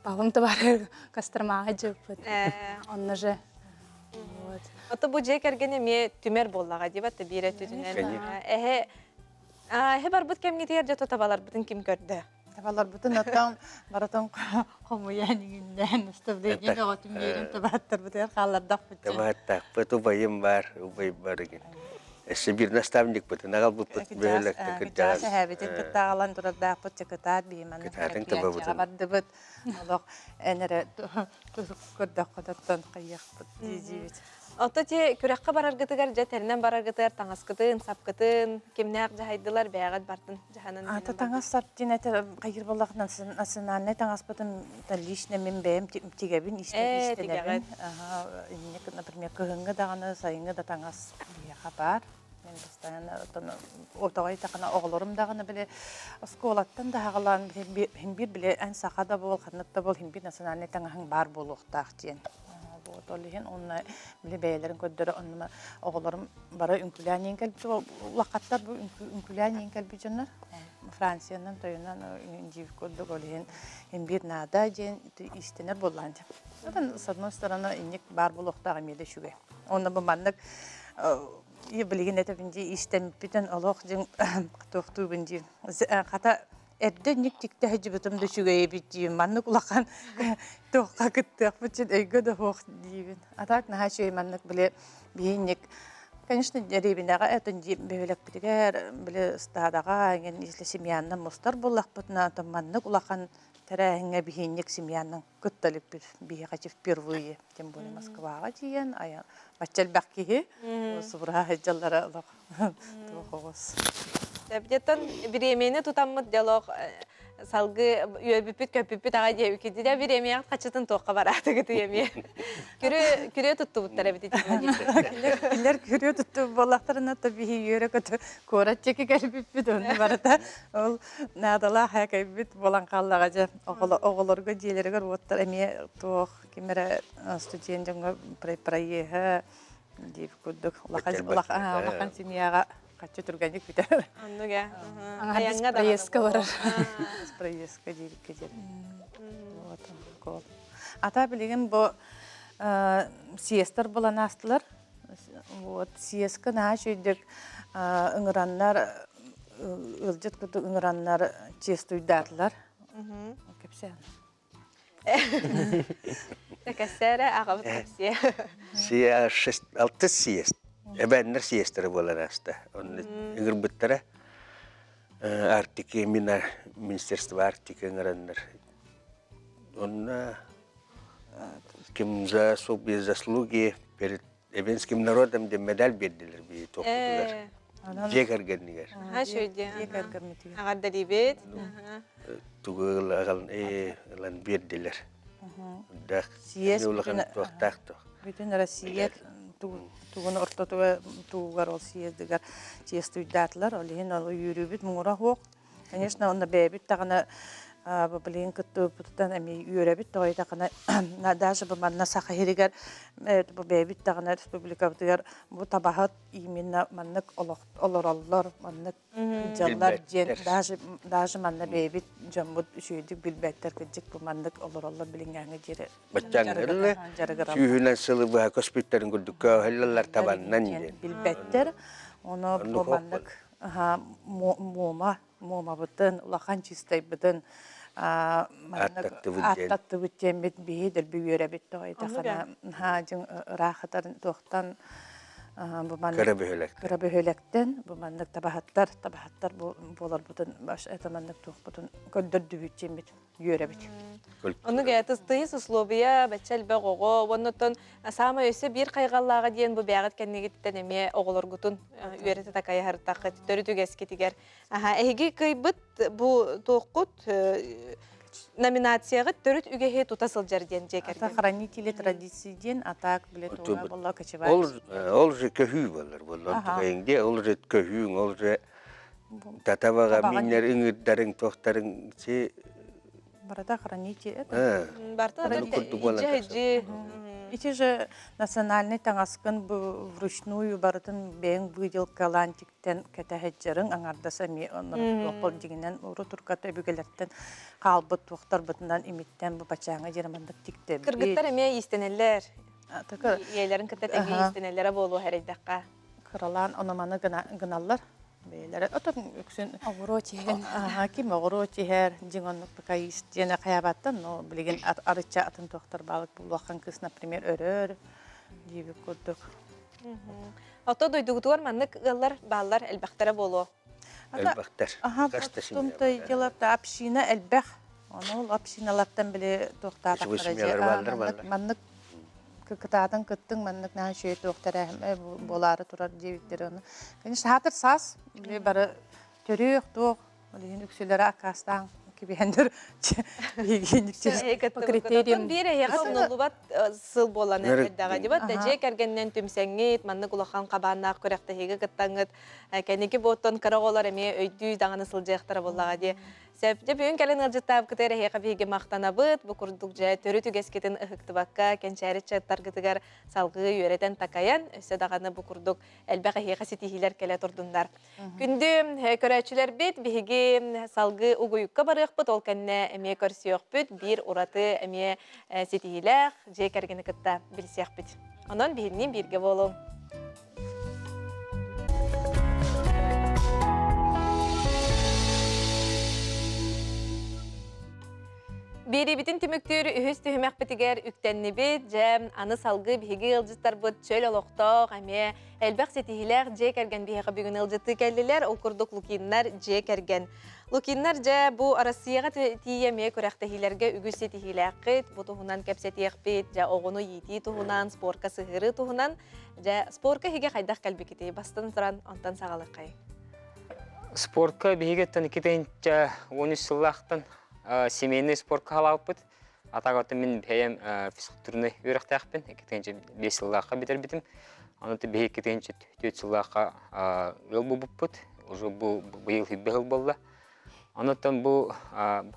Павым табары кастырмаға жеппіт. Онна же. Вот. Ото бу жек ергене ме түмер боллаға деп атты бире түдінен. Эхе бар бұт кемге тегер жато табалар бұтын кем көрді. Tavallar bütün attan baratan homoyaningden stabilliğini oğutum yerim tabattır bütün hallarda bütün. Tabatta, betul bayım var, ubay barıgın. Bir nastavnik betul, nagal bu betul böyle kerja. Şehabetin kıtağalan turada put çakıtar biman. Kıtarın tabi betul. Kabardı bet. Allah enere kurdak kudattan kayak bet dizibet. Ото те күрәккә бараргытыгар җәтәрнән бараргытыр, таңаскытын, сапкытын, кемнәк җайдылар бәгат бартын җаһанын. Ата таңас саптин әтә кайыр баллакнан национальный таңас бутын лично мен бәм тигәбин иштәнәбин. Инек, например, кыгыңга даганы сайыңга да таңас хабар. Мен постоянно отогай такына оглорым даганы биле школаттан да хагалан бир биле ан сахада бул, ханатта бул бир национальный таңаһың бар булуктак дигән. Вот олеген онна биле бәйләрен көддөрө онна оглорым бара үнкүләнен калбы вакыттар бу үнкүләнен калбы җаннар Франциянан тоюнан индив көддө олеген бир нада ден истенер булганчы. Онан с одной стороны инек бар булуктагы меде шуге. Онна бу мандык билеген этебинде истем бүтән олох җин токту бинди. Хата Эрден никтикте хәҗибетем дә шугай бит дигән манны кулакан тохка китте бит әйгә дә хох дигән. Атак на һәшәй манны биле бинник. Конечно, дәребинәгә әтен бәйлек битгәр биле стадага ген исле семьянны мустар буллак бутна манны кулакан тәрәһіңе бихинник семьяның күтталып бихи қачып впервые, тем более Москваға тиен, баччал бәккеге, осы бұра жаллары ұлық тұғыз. Дәбдеттен биремени тутаммыт диалог салгы үйөбүпүт көпүпүт ага дие үкедиде биремени качытын тоққа бараты гыты еме. Күрө туттубуттар эбити. Килер көрө тутту болактарына та бихи үйөрө көтө корат чеки келбиппит оны барата. Ол надала хакайбит болан каллага же оголорго диелерге оттар эме тоқ кимере студент жаңга проеха дип күдүк лахан семьяга качы турганник битер. Аннуга. Аңа проездка бар. Проездка дейік кедер. Ата білеген бұл сиестер болан астылар. Сиестка наға жүйдік ұңыранлар, үлжет күті ұңыранлар честуйдарлар. Кепсе. Кәсәрі ағабыт кәпсе. Сия 6 сиест. Эбәннәр сиестері болан аста. Үңір бүттірі Арктики, Министерство Арктики ыңыраннар. Он кем за особые заслуги перед эвенским народом де медаль бердилер би тоқтылар. Жекергеннигер. Шөйде. Ағаддалибет. Тугыл ағалан бердилер. Дақ неулаған тоқтақты. Bütün Россия тугун ортотуга тугар ол съездигер честуйдатылар, олин ол үйрүбүт мура хок. Конечно, онда бебит тагына блин кыттыптан эми үйрөбүт тойда кана даже бу манна сахиригер бу бебит тагына республика бутугар бу табахат именно маннык олороллор маннык жаллар жен даже манна бебит жамбут шүйдүк билбеттер кыжык бу маннык олороллор билингәнгә җире. Баччаңгырны сүйүнән сылы бу хоспиталын күрдүккө хәлләр табаннан җен. Билбеттер оны бу маннык мома бутын улахан чистай бутын аттатты бүттен бит бейдер бүйөрө бит тойда хана жың рахатарын тоқтан бу маннык көрөбөлөктен бу маннык табахаттар болар бутын баш этаманнык тоқ бутын көддөрдү бүттен бит үйөрө бит. Оны гәтістейіз условия бәтчәл бәғоғы, оннотон сама өсі бір қайғаллаға дейін бұл бәғыт кәннегеттен әме оғылар ғытын үйереті такай харытақы түрі түгәс кетігер. Әйге қайбыт бұл тоққыт номинацияғы түріт үгеге тұтасыл жерден жекерген. Ата хранители традицияден атак білет оға болла качевай. Ол же көхүй болар. Ол же көхүйің, ол же татаваға минер үңірдерің, тоқтарың се Барада хранитель. Барта иджи. Эти же национальный таңаскын вручную барытын бәң выделка лантиктен кәтәһәҗәрен аңарда сами оннан дигеннән уру турката бүгеләртен калбыт туктар бытындан имиттен бу бачаңа жермандык тикте. Кыргыттар эме истенелләр. Иеләрен кытта теге истенелләре болу һәрәйдәккә. Кыралан онаманы гыналлар. Бейләре отын үксен Огуротиген. Ким огуротихер дигонлык покаист жена каябаттан, но билген арыча атын токтор балык булган кыз, например, өрөр диби көрдүк. Ото дойдугутуар маннык ыллар баллар элбәхтәре болу. Элбәхтәр. Кастасында ялапта община элбәх. Аны общиналардан биле токтар маннык кытадан кыттың маннык нан шөй токтар болары турар дебиттер аны. Конечно, хатыр сас биле бары төрөк ток, олен үксөлөр акастан кибендер критериум бире ягатын улубат сыл болан эддага дибат да же кергеннен түмсеңит маннык улахан кабаанна көрөктө хеге кыттаңыт кенеки боттон караголар эме өйдүү даганы сылжыктар боллага ди Сәпте бүгін кәлін ылжыттап күтері хеқа бейге мақтана бұд, бұл күрдік жай түрі түгескетін ұхықтыбаққа кәншәрі чаттар күтігер салғы үйеретін такаян, өсі дағаны бұл күрдік әлбәғі хеқа сетихилер кәлі тұрдыңдар. Күнді көрәтшілер бет бейге салғы ұғыйыққа барық бұд, ол кәнне әме көрсіяқ бұд, бір ұраты әме сетихилер жай кәргені күтті білсияқ бұд. Онан бейінен бірге болу. Бейри битин түмүктүр үһүс түһүмәк битигер үктеннибит жем аны салгы биһиги ылжыттар бут чөл олохтоох эме элбек сетихилер же керген биһига бүгүн ылжытты келдилер ол курдук лукиннар же керген. Лукиннар же бу Россияга тиеме көрәхтәһиләргә үгүс сетихиләккит бу туһунан кепсетиехбит же огону йити туһунан спорка сыгыры туһунан же спорка хиге хайдах калбикити бастан туран онтан сагалыкай. Спортка бігеттен кетейінше 13 сыллақтан семейный спортқа халауыппыд. Атағаты мен бәйем физкультурны өріқтәқпін. Кетейінше 5 сыллаққа бітер бітім. Анаты бейі кетейінше 4 сыллаққа ыл бұбыппыд. Уже бұйыл хиббе ыл болды. Анаттан бұл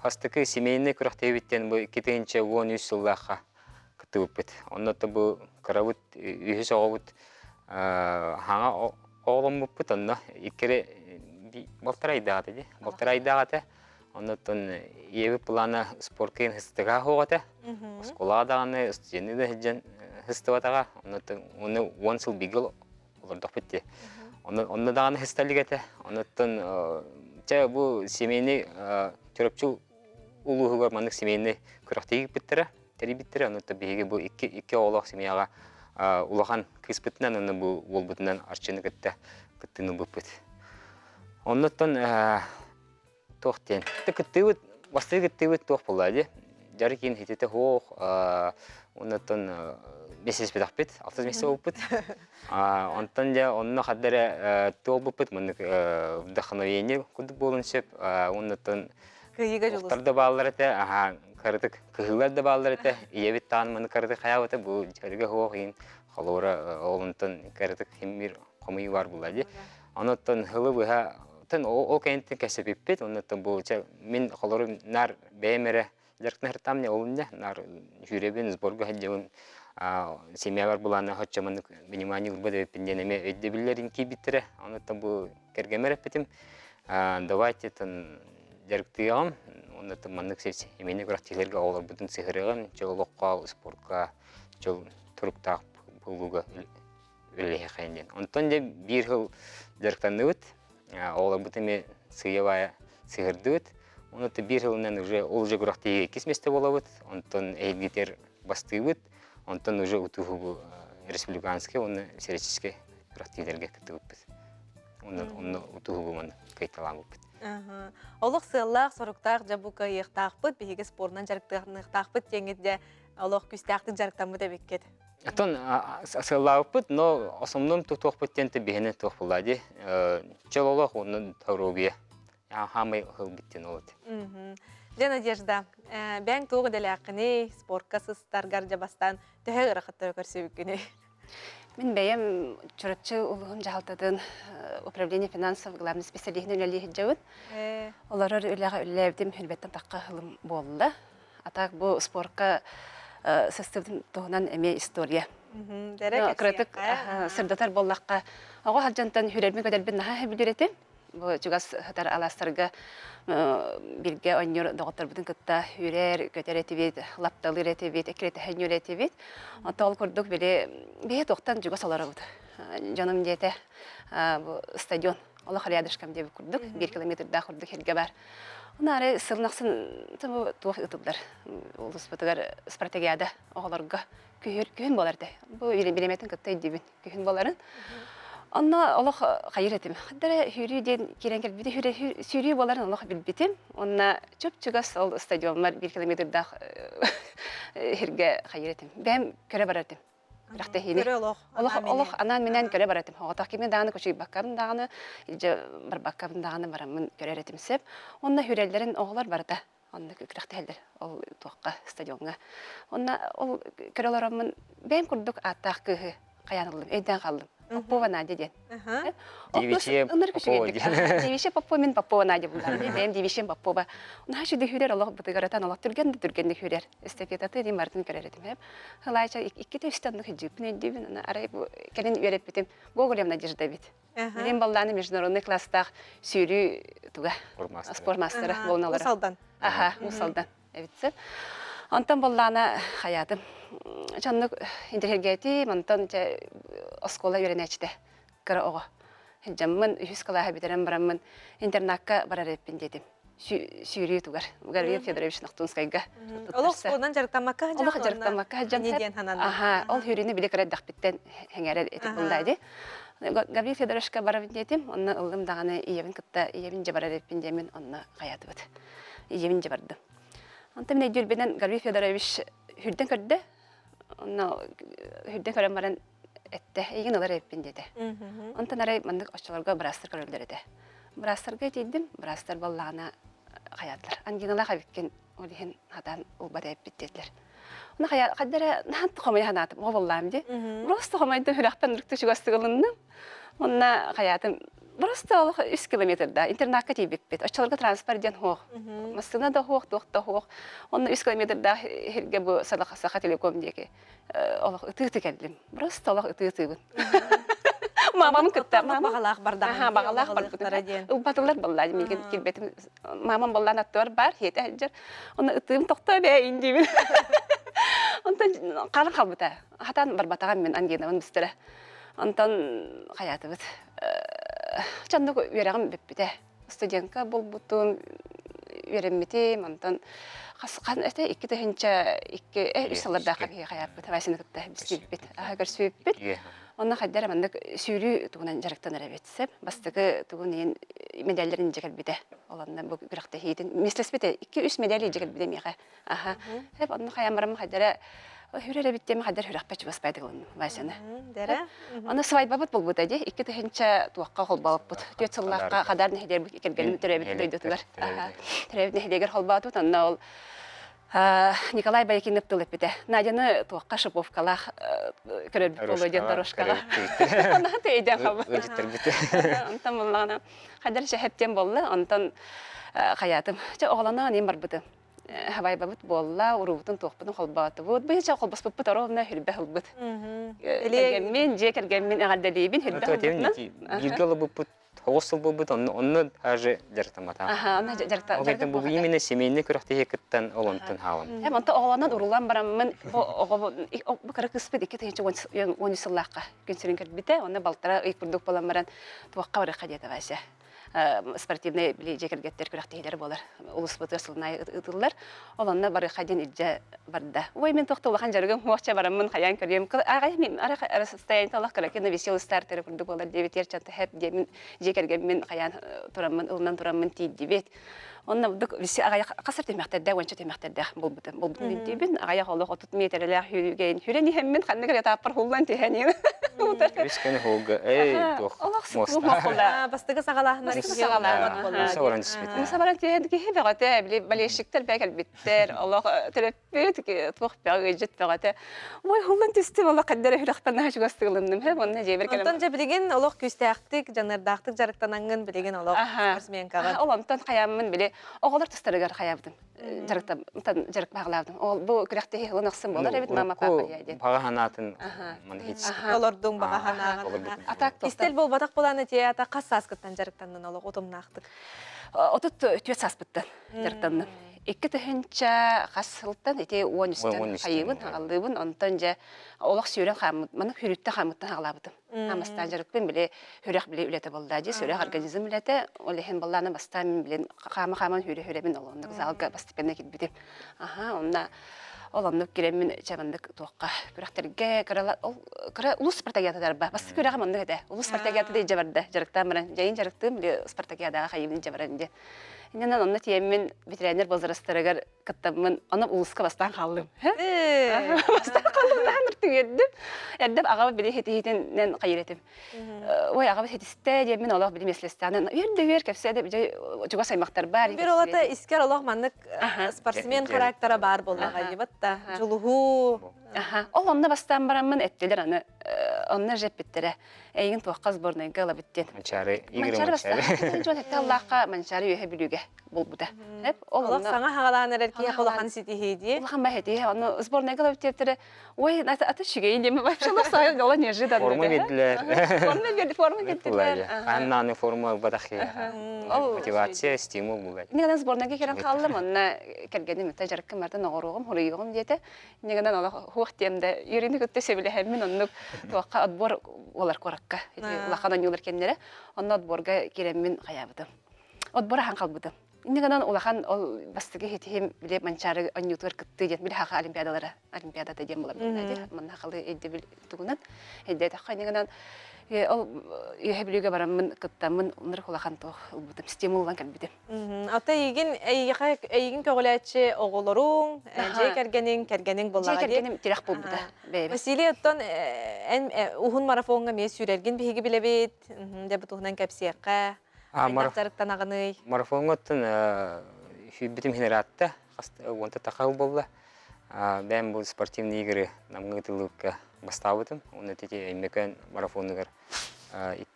бастықы семейный көріқтәйбіттен кетейінше 13 сыллаққа күттібіппід. Анаты бұл қарабыд, үйіз оғабыд хаңа оғылым бұппыд. Анна икері Болтарайдағаты. Болтарайдағаты. Оннан ебі плана спорткейін хыстыға хоғаты. Сколадағаны, студенті де хыстыватаға. Оны 10 сыл бігіл олырдық бітті. Онны дағаны хысталығаты. Оннан бұл семейні түріпчіл ұлығы бар маңдық семейні күріқтегі біттірі, тәрі біттірі. Оннан бейге бұл 2 олақ семейаға ұлаған кыз біттінен, онны бұл ол бүтінен арчыны күттіні бұл біт. Оннан тоқтен. Күттіуіт, басты күттіуіт тоқ болады. Жары кейін хететі хоқ, оннан месес бет ақпет, 6 месес өппет. Онтан жа онны қаддары тоқ бұппет, мұнық вдохновение күдік болын сөп. Оннан оқтарды балылар әті, қарытық күхілер де балылар әті. Иебет тағын мұны қарытық қаяу әті, бұл жәрге хоқ ең қалуыра олынтан қарытық хеммер қомайы бар болады. Оннан хылы бұға ол кәйінттен кәсіпеппет, оннан бұл мен қолырым нар бәймәрі жарқын әртамне олынды, нар жүребен сборғы әддеуін семьялар бұланы хотчаманы внимание ұрбады өппенден әме өйді білерін кейбіттірі, оннан бұл кәргемер әппетім. Давайте жарқты ағым, оннан маңдық сепсі, емені құрақтилерге олар бұдың сығырығын, жол лоққа, спортқа, жол тұрықтақ бұлуға өліғе қайынден. Онтан де бір ғыл жарқтанды өт, олар бұтыме сыйывая сығырды өт. Онты бір жылынан ол же құрақтығы кесместі бола өт, онтан әйгетер басты өт, онтан уже ұтуғы республиканский, оны сереческе құрақтығылерге күтті өтпіз. Оны ұтуғы бұмын қайталан өтпіз. Олық сыллақ, сорықтақ, жабуға еқтақпыд, бейгі спорынан жарықтағынықтақпыд, теңедде олық күстәқті жарықтамы да беккет. Атон сыллауыппыд, но основном тоқпыттенті бейіні тоқ болады. Челолық оның таурубия. Хамай хыл биттен олады. Жа Надежда, бәң тоғы дәлі ақыны, спортқа сыстарғар жабастан төһе ұрақытты көрсі бүкіні. Мен бәйім чүрітші ұлығын жағалтадың управление финансов главный специалистін өлелі жауын. Олары өліға өлеләбдім үлбеттен таққа ғылым болды. Атақ бұл спортқа сыстырдың тоғынан әме история. Күрәтік сырдатар боллаққа оғы халжантан хүрермен көдербін наға білдіретім. Чугас хатар аластарга бирге оннор доктор бүтүн кытта хүрер көтөретибит, лапталы ретибит, экрете хеннөр ретибит. Атал курдук бе токтан чугас аларабыт. Жаным дете бу стадион Алла халядышкам деп курдук, 1 километрда курдук херге бар. Онары сылнаксын тымы тух ытыптар. Улус бутугар стратегияда оголорга күн боларды. Бу билеметін кытта дибин күн боларын. Анна Аллах хайыр этим. Хаддара хүрүден киренкер биде хүрү боларын Аллах билбитим. Онна чөп-чүгас ал стадиондар 1 километрда херге хайыр этим. Бем көрө баратым. Рахта хини. Аллах анан менен көрө баратым. Отак кеме даганы көчү баккабын даганы, же бир баккабын даганы барамын көрөр этим сеп. Онна хүрелерин оглар барда. Онна рахта хелдер. Ал туакка стадионга. Онна ол көрөлөрөмүн бем курдук аттак кыгы каянылдым. Өйдөн калдым. Попова Надя ден. Девише Попова мен Попова Надя булар. Бем девишем Попова. Уна шуды хүрер Аллах бутыгаратан Аллах түргенди хүрер. Эстафетаты ди мартын көрөрөтүм хеп. Хылайча икки төстөндү хижипне дибин арай бу келин үйрөп битим. Гоголем Надежда бит. Мен балланы международный класстах сүйрүү туга. Спортмастер болналар. Усалдан. Усалдан. Эвитсе. Антон балланы хаятым. Чаннык интерхергети, мантан оскола үйренечте. Кара ого. Жаммын үхіс калаға бітерім барамын интернатқа барар еппен дедім. сүйрі тугар. Гарвия Федорович Нахтунскайга. Олох сколдан жарықтамаққа Олох жарықтамаққа жан. Неден ханан. Аха, ол хүріні білек рәддақ біттен хәңәрі етіп бұлдайды. Гаврил Федоровичка барабын детим, онна ылым дағаны иебін кытта, иебін же барар еппін демен, онна қаятı бұд. Иебін же барды. Онта мен әйдүлбенен Гаврил Федорович хүрден көрді, онна хүрден көрен баран әтті, еген ылар еппін деді. Онта нарай мандық ашчаларға бірастыр көрілдер еді. Бірастырға дейдім, бірастыр боллағына қаятылар. Ангенала қабеккен олеген хадан ұлбада еппет деділер. Оны қаддара нағанты қомай ханатым, о боллағым де. Просто қомайды хүрақпен үрікті жүгасты қылынным. Онна қаятым, просто олық 3 километрда интернатқа тейбеппет. Ашчаларға транспорт ден хоқ. Мастығына да хоқ, доқта хоқ. Онна 3 километрда херге бұл сақа телеком деке. Олық ұты-ұты кәлдім. Просто олық ұты-ұты бұн. Мамам кытта, бағалақ барда. Бағалақ бар. Батылар боллады меген келбетім. Мамам боллан аттыр бар, хеті әджір. Оны ұтым тоқта бәйін деймін. Онтан қалың қалбыта. Хатан бар батаған мен ангенамын бістірі. Онтан қаяты бұд. Чанды өрәғым бөппіде. Студентка бұл бұтым өрәмметем. Онтан қасықан әті 2 түхінші 2 саларда қаяп бұд. Вайсыны күтті бістеп бет. Ағыр сөйіп бет. Онна қайдар амандық сүйрі туғынан жарықтан әрәбетсіп, бастығы туғын ең медальдерін жекел біде. Оланна бұл күріқті хейдін. Местес біде, 2-3 медали жекел біде меға. Хеп, онна қаямарым қайдара хүрі әрәбеттемі қайдар хүріқ пәчі баспайды ғылын, вайсаны. Онна свайба бұд бұл бұд әде, 2 түхінші туаққа қол балып бұд. 4 сыллаққа қадар нәхедер бұд екергелімі түрәбет дөйдетілер. Түрәбет нәхедегер қол баты бұд, онна ол Николай Байкинов тылып бите. Надяны туаққа шыповкалақ көріп болу ден дорожкаға. Онда тейден қабы. Онтан болағына. Қадар шәхептен болы, онтан қаятым. Оғлана нем бар бұды. Хавай бабыт болла, урубутын туақпытын қолбаты бұд. Бұй жа қолбас бұд оровна хүрбе қылбыд. Кергенмен, же кергенмен ағаддалейбін хүрбе қылбытын. Хоғысыл бұл бұд, оны әжі жарықтамата. Оны жарықтамата. Оғайдың бұл имені семейіне күріқті екіттен олантын хауын. Онта оғаланан ұрылан барамын, бұл кірі кіспет 2-10 сыллаққа күнсерін кірбіті, оны балтара ұйқырдық болан баран туаққа барыққа деді вайся. Спортивный жекергеттер күріқтейлер болар. Улыс бұты сылынай ұтылар. Оланна барыққа ден үлжі барды. Ой, мен тоқты олақан жарығын уақча барамын, қаян көрем. Ағай, мен ара состояние талақ көрекені веселый стартері күрдік болар. Деветер чанты хэп демін жекергенмен қаян тұрамын, ұлынан тұрамын тейді бет. Онна бұдық ағай қасыр темектерді, өңші темектерді бұл бұтын дейбін. Ағай қолық 30 метрлер хүрген. Хүрен ехеммен қанығыр етаппар ғылдан тейхәнен. Өскені қолғы, моста. Бастығы сағалағына Сағалан түспеті. Мұсабаран тейхәнді бәғаты, балешіктер бәкәл біттер, олық түріппет, тұқ бәғы жет бәғаты. Ой, ғылдан түстім, олық қаддары хүріқпанна жүгасты ғылымдым. Онна жебір кәлім. Онтан жа білеген олық күстәқтік, жанырдақтық жарықтанаңын білеген олық спортсмен қағын. Олантан қаямын біле, оғалар тұстарығар қаябдым. Жарық бағылавдым. Ол бұл күрәқті ғылын ақсын болар, әбет мама папа яйден. Баға ханатын Олардың баға ханағын. Истел бұл батақ боланы те ата қас сасқыттан жарықтанын олық отымнақтық. Отыт түйет саспыттан жарықтанын. 2 түхінші қасылттан, әте 13-тен қайыбын, ағалдыбын, онтан жа олақ сүйрен қамыт, маны хүрітті қамыттан ағалабыдым. Намастан жарықпен біле хүрек біле үлеті болды. Сөрек организм үлеті, олеген болланы бастан білен қамы-қамын хүрі-хүребін олғындық залға бастыпенне кетбедім. Онда оламнып керемін жамандық туаққа күрәқтерге күрі ұлыс спартакиятадар ба. Басты көрәғым ондық әді. Ұлыс спартакиятады ежі барды. Жарықтан баран. Жайын жарықтым біле спартакиядағы қайымын жа баран. Иннен онны тиеммен ветеринер бозарастырыгар кыттамын, оны улыска бастан қалдым. Бастан қалдым, дағын ұрттың ердім. Ердім ағабы біле хеті-хетінен қайыретім. Ой, ағабы хетісті деймін олақ біле меслестанын. Ерді-ер кәпсі әді жүға саймақтар бар. Bir олаты искер олақ маңнық спортсмен характера бар болмаға ебіт та. Жылуғу. Ол онны бастан барамын әттелер аны. Онны жеп біттірі. Әйін туаққа сборнайға ала біттен. Манчары, игры Манчары манчары. бастан. Жон әтті Аллахқа манчары өйе білуге бол бұда. Олақ саңа хағалаған әрерке қолақан сеті хейді. Олақан ба хейді. Оны сборнайға ала біттері. Ой, аты шүгейін демі байпшалар сайын ола нежидан. Форма берділер. Форма берділер. Аннаны форма бадақи. Мотивация, стимул бұлай. Негеден сборнайға керен қалдым. Онына кәргені мүтті жарыққын барды нағыруғым, хұрыйығым деді. Негеден ола хуақ демді. Үйрені күтті сөбілі әмін онны туаққа отбор олар қораққа. Лақанан юлар кеннері. Онны отборға керемін қаябыдым. Отбора хан қалбыдым. Иннигенен улахан ол бастыгы хитим биле манчары анютур кытты дет бил хака олимпиадада дем булар диде. Мына халы эдде бил тугунан эдде такка иннигенен ол ехеблүгө барамын кыттамын уныр улахан то бутып стимуллан келбиде. Ата ийгин көгөләче оголоруң, же кергенин боллага. Же кергеним тирак булбуда. Василий оттон ухун марафонга ме сүрерген биһиги билебит, деп тухнан кепсиякка. Айнактарыктан агыны. Марафонготтун битим генератта онта такал болла. Ben bu спортивный игры намгытылыкка бастабытым. Оны тете эмекен марафонныгар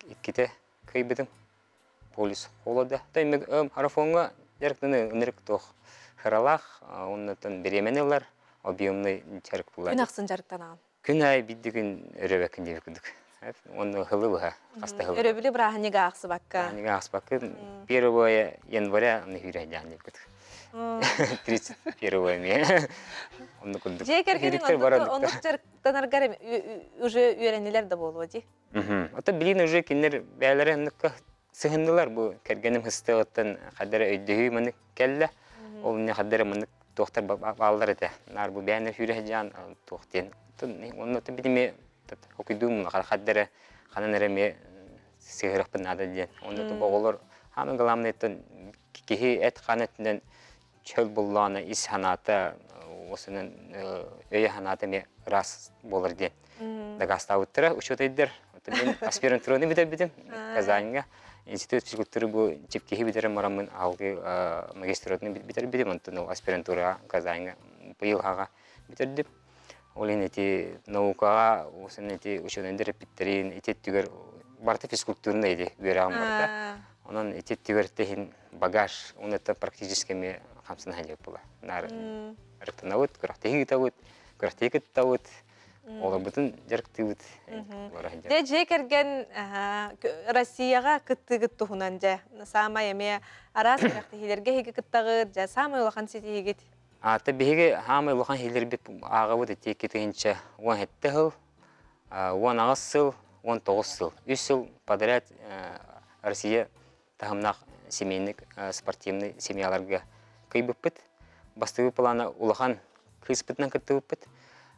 икките кыйбытым. Полис холода. Та эмек марафонга ярктыны ынырык тох харалах, оннотон беременелер объемный жарык булар. Күнаксын жарыктан агын. Күн ай биддигин өрөбекин деп күдүк. Оны хылыбыга, каста хылы. Өрөбүлү браханига аксы бакка. Браханига аксы бакка 1 января аны хүрәҗән деп күдүк. 31 ме. Onu kurduk. Je kerkenin onu жарыктанаргар уже үйренелер де болу ди. Ата билин уже кинер бәйләре ныкка сыгындылар бу кергеним хыстыгыттан кадәр өйдөй мене келле. Ол не кадәр мене доктор баллар иде. Нар бу бәйнә хүрәҗән токтен. Оны та бидиме окудум кадәр хананереме сыгырыпын ада дигән. Оны та боголор һәм гламнеттен кихи эт канатыннан чөл булланы ис ханаты осының өйе ханаты ме рас болыр ден. Дагастау уттыра учетайдыр. Мен аспирантураны бітем Казаньга. Институт физкультуры бұл чепкехи бітерім марамын алғы магистратураны бітер бітем. Онтын аспирантура Казаньга бұйылғаға бітердіп. Олен әте наукаға осының әте учетайдыр біттерін ететтігер барты физкультурны еді үйерағым барда. Onun ettiği bagaj, onu da практически ми хамсын хәлек була. Нар ректанавыт, кырактыгы тавыт, кырактыгы тавыт. Ола бутын жарктыбыт. Де же керген Россияга кыттыгы тухунан же. Сама эме арас кырактыгылерге хиге кыттагы же сама улахан сетигит. Ата биге хама улахан хилер бит агабыт эти кетенче 17 жыл, 19 жыл, 19 жыл. 3 жыл подряд Россия тахымнақ семейник спортивный семьяларга кыйбыппыт. Бастығы планы улахан кыспытынан кыттыбыппыт.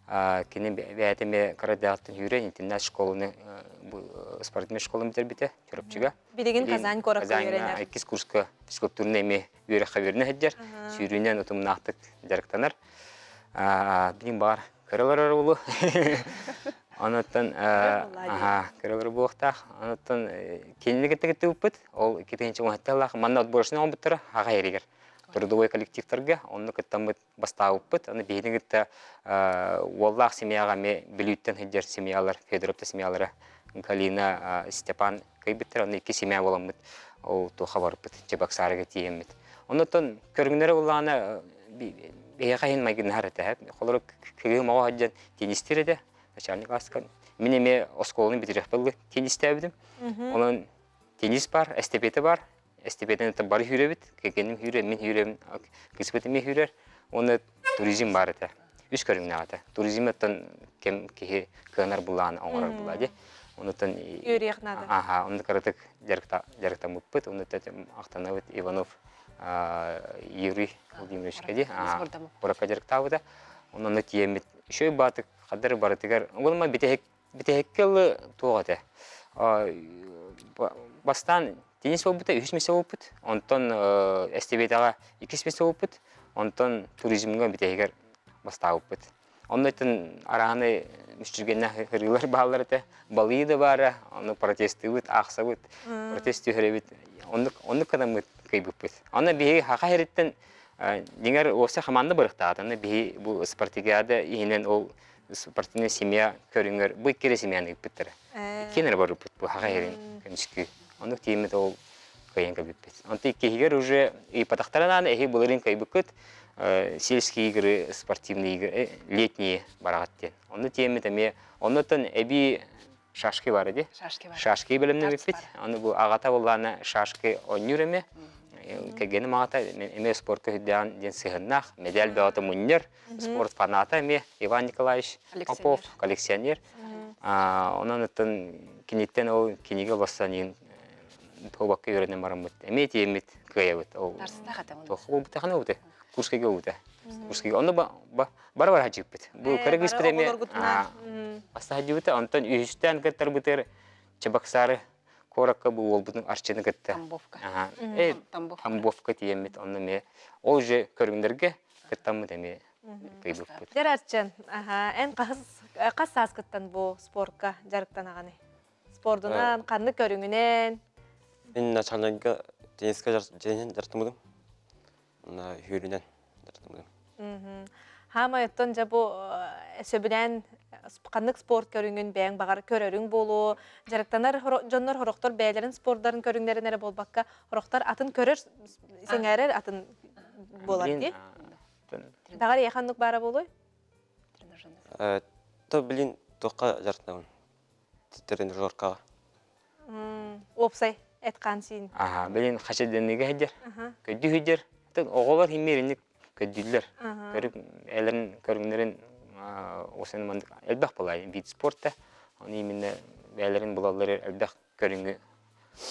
Кені бәйтіме карадиаттын үйрен, интернет школыны, спортивный школы бітербіте, түріпчіға. Билеген Казань кораққа үйренер. Казань 2 курска физкультурны эме үйрек хаверіне әддер. Сүйрінен ұтымнақтық жарықтанар. Білім бар кырылар арулы. Анаттан кырылар буқтақ. Анаттан кенілік етті өппіт. Ол кетенші оңатталақ. Манна отборышына он бұттыры аға ерегер. Трудовой коллективтарға оны кыттамыт бастау өппіт. Аны бейдің етті оллақ семьяға ме білуттен хеджер семьялар, Федоровта семьялары. Калина, Степан кайбіттір. Оны 2 семья боламыт. Ол туға барыппыт. Жебақсарығы тиеммет. Анаттан көргінері олағына бейқайын майгынар әті. Қолыры күйі мауа хаджан тенистер еді. Начальник аскан. Мен еме осколыны бітірек білгі тенисті әбідім. Оның тенис бар, эстепеті бар. Эстепетен это бар хүребит, кекеним хүреб, мен хүребин, кыспетиме хүрер. Оны туризм бар ете. Үш көрімне аты. Туризм еттен кем кеге көнар бұлан оңырар бұлады. Онытын... Үйрек нады. Оны қаратық жарықта мұппыт. Оны ақтанавыт Иванов Юрий Владимирович кәде. Ораққа жарықта ауыда. Оны тиемет. Шөй батық, қадыр барытығар. Олыма бітехеккелі туғаты. Бастан тенис болбыта 3 месе болбыт. Онтон эстебетаға 2 месе болбыт. Онтон туризмға бітехекер баста болбыт. Оннайтын арағаны мүштіргенне хырылар бағалар әті. Балығы да бары, оны протесті өт, ақса өт, протесті өребет. Онны қадам өт кей бұппыт. Онны бейі хақа хереттен деңер осы қаманды бұрықтағады. Онны бейі бұл спартигиады егінен ол спортивный семья көріңер, бұл кере семьяны өппіттірі. Кенер бар өппіт бұл хақа херен көнішкі. Онны теймет ол көйенгі бүппіт. Онты кейгер уже и патақтарынан әйі бұлырын көй бүкіт. Сельские игры, спортивные игры, летние барағаттен. Оны теймет әме, оннытын әбі шашки бар еді. Шашки білімні өппіт. Оны бұл ағата болғаны шашки оннюр әме. Кәгенім ағата әме спортқа хүдден ден сығыннақ. Медаль бәғаты мұннер. Спорт фаната әме Иван Николаевич Попов, коллекционер. Оннытын кенеттен ол кенеге бастан ең тобакка үйренен барам бут. Эмет емет кыя бут. Тарсыта хата ол. Тоху бут хана бут. Курскеге бут. Курскеге оны бар хажып бут. Бу кыргыз премия. Аста хажып бут. Антон үйстен кеттер бутер. Чебоксары коракка бу ол бутун арчыны кетти. Тамбовка. Тамбовка тиемет онны ме. Ол же көрүңдөргө кеттамы деме. Кыйбык бут. Жарарчан, эн қас кыттан бу спортка жарыктан аганы. Спордунан, канны көрүңүнен. Мен начальнигге тенниске жартымдым. Мына хүрүнен жартымдым. Хама оттон жа бу сөбүнен каннык спорт көрүңүн бэң багар көрөрүң болу. Жарыктанар жоннор хороктор бээлерин спорттарын көрүңнеринере болбакка. Хороктор атын көрөр сеңерер атын болат ди. Багар яханнык бара болой? То билин тоққа жартымдым. Тренажеркага. Опсай эткан син. Билин хашеденеге хеджер. Көдү хеджер. Оголор химмеринник көдүлөр. Көрүп элерин көрүңнөрүн осыны мандык элбак болай вид спортта. Аны именно элерин булалары элбак көрүңгү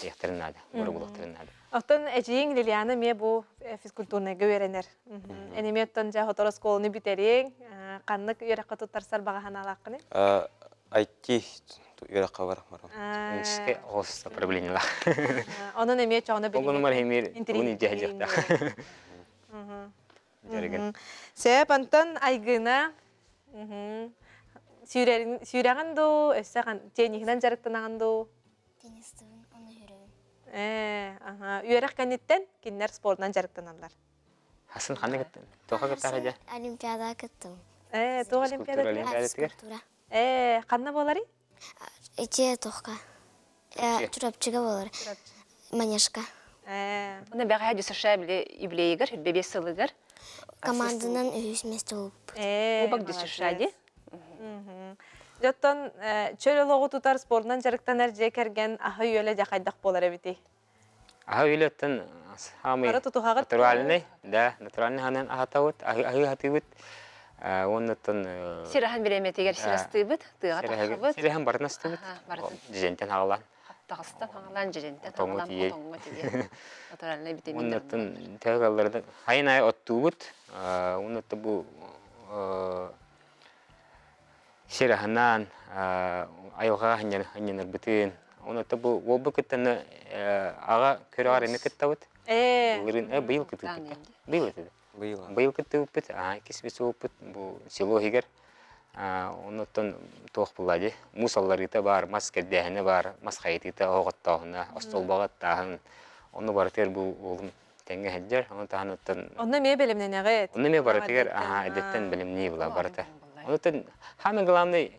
яктырынады. Борбулуктарынады. Оттон эжиң Лилиана ме бу физкультурныйга үйренер. Энеметтон жа хоторос колуну битериң, каннык үйрөккө туттарсар багахан алаккыны. IT үйрөккө бар. Инске оста проблемалар. Онун эме чоңна билин. Огон мар хемир уни жажакта. Жарыгын. Сеп антон айгына сүйрәгәнду, өссәгән тенигенән жарыктанаганду. Теннистен оны жүрөм. Үйрәк кәнеттен киннәр спортнан жарыктаналар. Хасын ханы кеттен. Тока кеттара жа. Олимпиада кеттем. То олимпиада. Скульптура. Канна болары? Иче тоққа. Чурапчыга болар. Манежка. Оны бәға хәді саша иблейгер, бебе сылыгер. Команданан үйіс месті олып. Обак дүсішади. Жоттон чөл олоғу тутар спортнан жарыктанар же керген ахы үйеле жақайдақ болар әбіті. Ахы үйлеттен самый натуральный, да, натуральный ханан ахатауыт, ахы хатыгыт. Оннаттан Сирахан береметегер сирастыбыт, тыға тақыбыт. Сирахан барнастыбыт. Жентен ағалан. Тағыстан ағалан жентен ағалан потоңғы тиге. Натуральный витамин. Оннаттан тәғаларды хайын-ай оттуғыт. Оннатта бұл Сираханан айылға ханянар бітін. Оннатта бұл олбы күттіні аға көрі арыны күттауыт. Бұйыл күттігі. Бұйыл өтеді. Быйыл кытты үппіт, кеспесі үппіт, бұл село егер. Оннаттан тоқ бұлады. Мусалларыта бар, мас кәддәхіні бар, мас қайытыта оғаттауына, остолбағаттағын. Оны барытыр бұл олым тәңгі әджер. Онна ме білімнен әғет? Онна ме барытығыр, әдеттен білімней бұла барыта. Оннаттан хамы ғыламны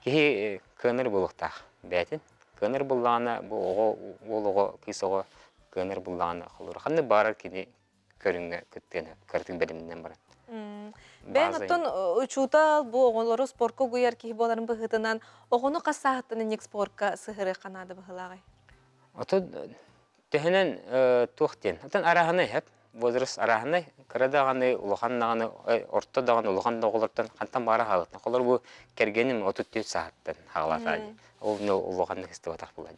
кеге көнір бұлықтақ бәтін. Көнір бұлағына, бұл оғы, кес оғы көнір бұлағына қолыр. Қанды барыр кені көрүнгө күттені, көртік бәлімден барат. Бән оттон учутал бу оғонлары спортқа гуяр кейі боларын бұғытынан, оғону қасағыттыны нек спортқа сығыры қанады бұғылағай? Ото төхінен туқтен. Отын арағаны хеп, возраст арағаны, кырадағаны, улуғаннағаны, ортадағаны, улуғандағылардан қантан бара қағылықтан. Қолар бұл кергенім 34 сағаттан қағылатады. Ол улуғанды кісті батақ болады.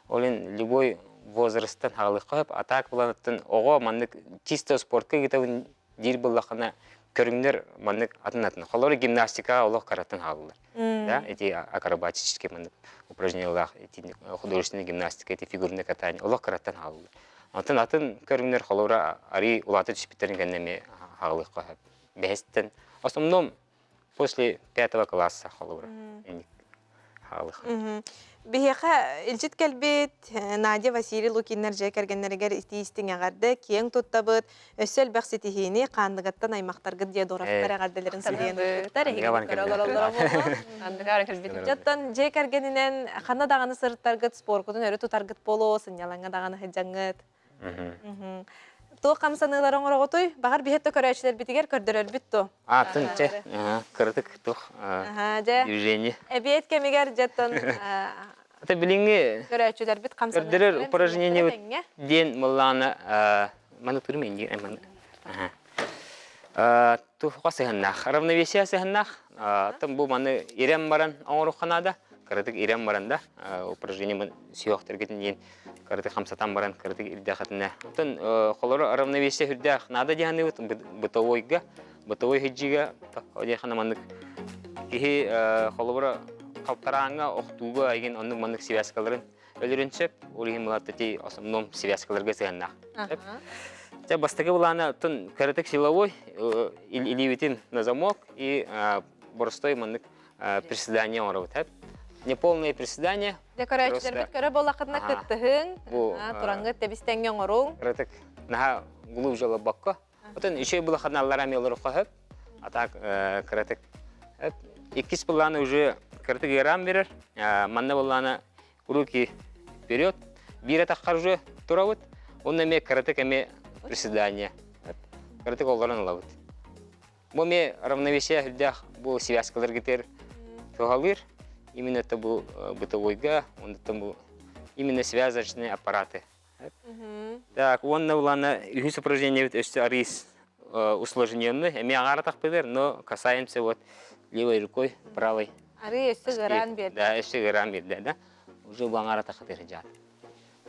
Олен любой возрасттан хағылық қойып, атақ боланаттан оға маңдық чисто спортқа кетуін дер болақына көріңдер маңдық атын-атын. Қолары гимнастикаға олық қараттан хағылылар. Эти акробатические упражнениялар, художественная гимнастика, эти фигурные катания, олық қараттан хағылылар. Атын көріңдер қолары ари улаты түспеттерін кәннеме хағылық қойып. Бәстен. В основном после 5 класса қолары хағылық. Бихеха илчит кәлбет Надя Василий Лукиннер же кәргеннергер истиістің ағарды кейін тұттабыт өссел бәқсетихini қандығаттан аймақтарғы де дорақтар ағарделерін сілген ұттар. Жаттан же кәргенінен қана дағаны сұрыттарғыт споркудың өрі тұтарғыт болу, сынялаңа дағаны хыджаңғыт. Туы қамсанығылар оңыр оғытой, бағар бейетті көрәшілер бітігер көрдірер бітту. Тынча, кырдык тух движение. Әбейет кәмегер жаттан Это билинги көрәшілер біт қамсанығылар. көрдірер упражнение ден мұлланы маны тұрмен дейін. Тухқа сығыннақ, равновесия сығыннақ. Бұл маны ирем баран оңыр ұққанада, кырдык ирем баранда упражнение сүйоқтыр кетін дейін Карты хамсатан баран, карты ирдахатына. Тон холора равновесие хүрдах надо дияны бытовойга, бытовой хеджига, одехана маннык. Кихи холора калтаранга, охтуга, айген онның маннык связкаларын өлірінсеп, олығын мұлаттати основном связкаларға зығаннақ. Бастығы бұланы тон каратек силовой, иливитин на замок и боростой маннык приседание оравыт. Неполное приседание. Декорачилер бит көрө болақытына кыттыһын, тураңғы тебистенген орун. Каратек наха гулув жала бакка. Отын еще было хадналлара мелору хахып. А так каратек. Икис буланы уже каратек ярам берер. Манна буланы руки вперед. Бир атаққар уже туравыт. Онна ме каратек эме приседание. Каратек оларын лавыт. Бу ме равновесие хүрдах бу связкалар кетер. Тоғалыр. Именно это был бытовойга, он это был именно связочные аппараты. Так, он на улана их упражнение это арис усложненный, мы агаратах пидер, но касаемся вот левой рукой, правой. Арис гран бед. Да, еще гран бед, да. Уже в агаратах отержат.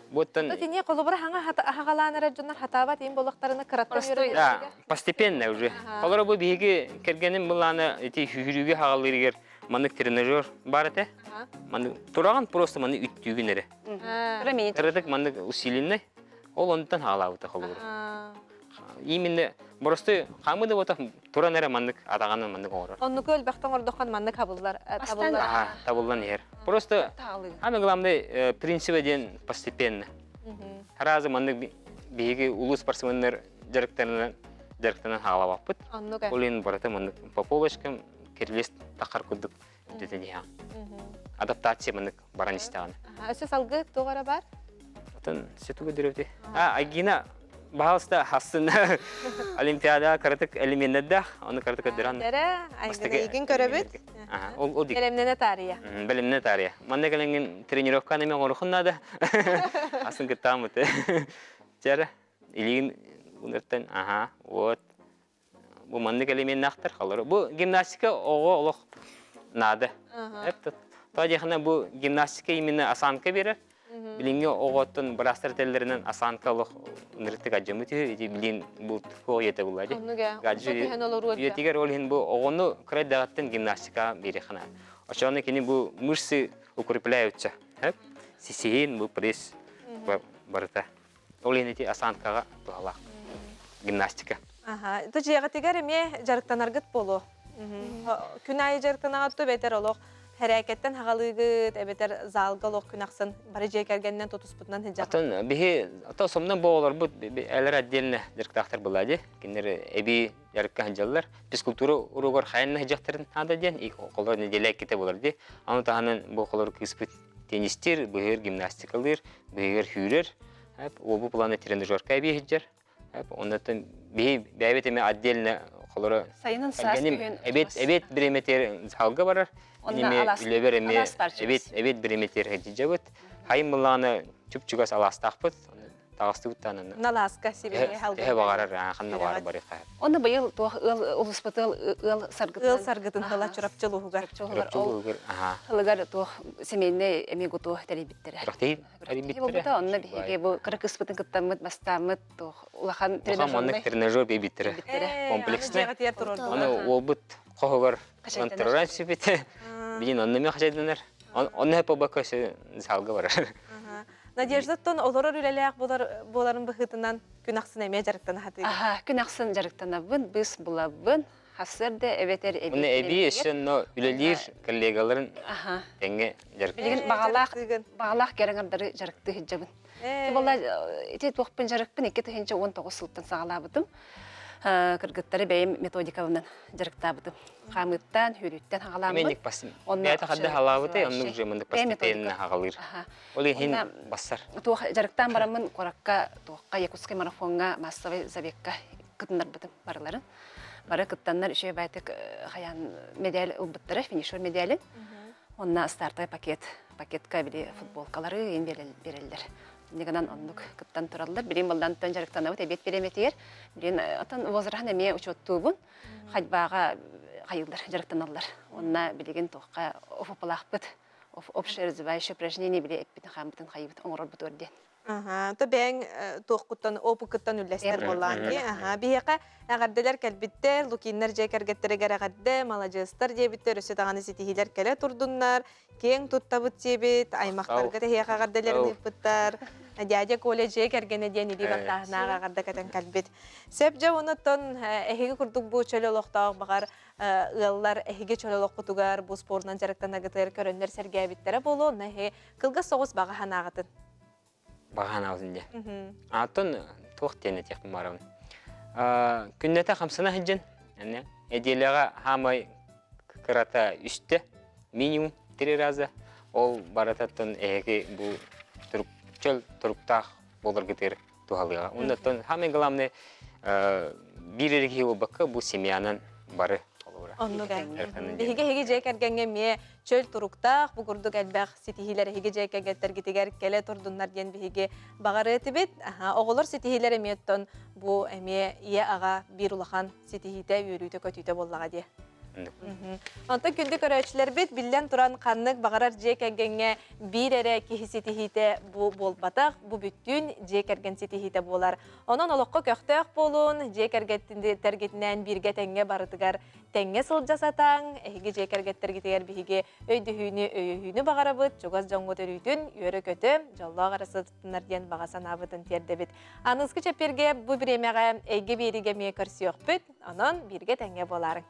Вот он. Это не колобра ханга хагалана раджунар хатават им болактарына караттан йөрөйдү. Да, постепенно уже. Колора бу биге кергеним буланы эти хүрүгө хагалырыгер. Маннык тренажер бар эте. Маннык тураган просто маннык үттүгүнөрө. Каратек маннык усиленный. Ол онтан халабыта холбур. Именно просто хамыды вот туранера маннык атаганын маннык орор. Оннук өлбактан ордокан маннык табылдар. Табылдан ер. Просто аны главный принцип ден постепенно. Разы маннык биги улус спортсмендер жарыктарынан халабаппыт. Олин барата маннык по полочкам кирлист тақар күдік өтетіне. Адаптация маннык баран истаған. Өсі салғы тоғара бар? Отын сетуге дөрөвді. Агина бағалыста хасын олимпиада каратек элементеді, оны каратек өдіран. Егін көрөбіт? Ол дик. Белемнене тария. Белемнене тария. Манны кәленген тренировка немен орықынады. Асын күттамыты. Жәрі, илеген ұнырттан, вот. Bu mandık elemen naxtar xalır. Bu gimnastika oğu oluq nadı. Tadiyxana bu gimnastika imенно asanka verir. Bilinge oğutun brastır tellerinden asanka oluq nırttık acımı tüy. Bilin bu tuğu yete buladı. Yetiger olhin bu oğunu kırayt dağıttın gimnastika verixana. Aşağına kini bu mırsı укрепляются. Sisihin bu press barıta. Olhin eti asankaga tuğalaq. Gimnastika. Это жегатигер эме жарыктанаргыт болу. Күн айы жарыктанагатты бетер олох. Хәрәкәттән хагалыгыт, эбетер залгалох күнаксын бары жекергәннән тотуспутнан хиҗак. Атын бихи ата сомнан болар бу әләр отдельно жарыктактар булады. Кинер эби жарыкка хәҗаллар. Физкультура уругар хайны хиҗактарын ада ден и коллар неделек ките булар ди. Аны таһанын бу коллар кыспыт теннистер, быгыр гимнастикалар, быгыр хүрер. Бу планы тренажерка эби хиҗар. Оннан бәйбет эме отдельно холора сайынын сас күн эбет биреметер залга барар. Неме үлебер эме эбет биреметер хәҗәбет. Хайым буланы чүп-чүгәс аластакпыт. Тагыстыбыттан. Наласка себе халга. Багарар ханна бар барык. Оны быел улуспытыл саргытын хала чурапчылыгар. Хылыгар то семейный эмего то терибиттер. Рахти терибиттер. Онны биге бу кыркыспытын кыттамыт бастамыт то улахан тренажер бебиттер. Комплексный. Аны обут когор контроль сибите. Бин онны ме хажайдынар. Онны хеп бакасы залга бар. Надежда тон олорор үлелек боларын быхытынан күнаксын эме жарыктан хаты. Күнаксын жарыктанабын, біз булабын. Хасырды эбетер эби. Уны эби эшен но үлелир коллегаларын теңге жарык. Билген багалак кереңдери жарыкты хиҗабын. Болла ите тохпын жарыкпын 2019 сылтан сагалабытым. Кыргыттары бәйім методикабынан жарыктабытым. Хамыттан, хүрүттен хагаламын. Менник басым. Бәйті қадды халабыты, онның жемінді постепенно хагалыр. Олы хин басар. Тух жарыктан барамын коракка, туққа якутский марафонга, массовый забегка кытындар бытым барыларын. Бары кыттаннар үші бәйтік хаян медаль ұлбыттары, финишер медалі. Онна стартай пакетка біле футболкалары ең берелдер. Негенан оннук кыттан тураллар. Билин балдан тон жарыктанабыт эбет береметер. Билин атын возрахан эме учеттубун. Хадбага хайылдар жарыктаналлар. Онна билеген тоққа офопалақпыт. общее развивающее упражнение биле эппин хамбытын хайбыт оңрор бут орден. То бәң тоққыттан, опықыттан үлләстер болан ди. Бияқа ағарделер кәлбіттер, лукиннер жекергеттері гәрәғадды, малажыстар дебіттер, өсі тағаны сетихилер кәлі тұрдыннар, кең тұттабыт дебіт, аймақтарға тәйек ағарделерін үппіттар, дядя колледж жекергені ден иди бақтағына ағарда кәтен кәлбіт. Сөп жа оны тон әхеге күрдік бұл чөлі олықтағы бағар ыллар әхеге чөлі олыққытуғар, бұл спорынан жарықтан ағытыр көрінлер сәргәбіттері болу, оны әхе қылға соғыс баға ханағытын. Баған аузында. Атын тоқ тені тек марауын. Күннеті қамсына хыджын. Әделіға хамай кырата үсті минимум 3 разы. Ол барататтын әйеге бұл чөл тұрықтақ болыр кетер туғалыға. Ондаттын хамай ғаламны бір ерге бақы бұл семьянын бары. Оннуга. Биһиге жекергенге ме чөл туруктах бу курдук элбах ситихилер хиге жекергеттер гитигер келе турдуннар ден биһиге багары тибит. Оголор ситихилер эметтон бу эме ие ага бир улахан ситихите үйрүтө көтүтө боллага ди. Онта күндү көрөчүлөр бит билен туран каннык багарар жекергенге бир эре кихи ситихите бу болбатак, бу бүттүн жекерген ситихите болар. Онон олокко көктөк болун, жекергеттинде тергетинен бирге теңге барытыгар теңге сыл жасатаң, эһиге жекергеттер гитер биһиге өйдүһүнү багарабыт, жогаз жоңго төрүтүн үйөрө көтө, жоллоо гарасытынар ден багасан абытын тердебит. Аныскы чеперге бу биремеге эйге бириге ме көрсөкпүт, онон бирге теңге боларың.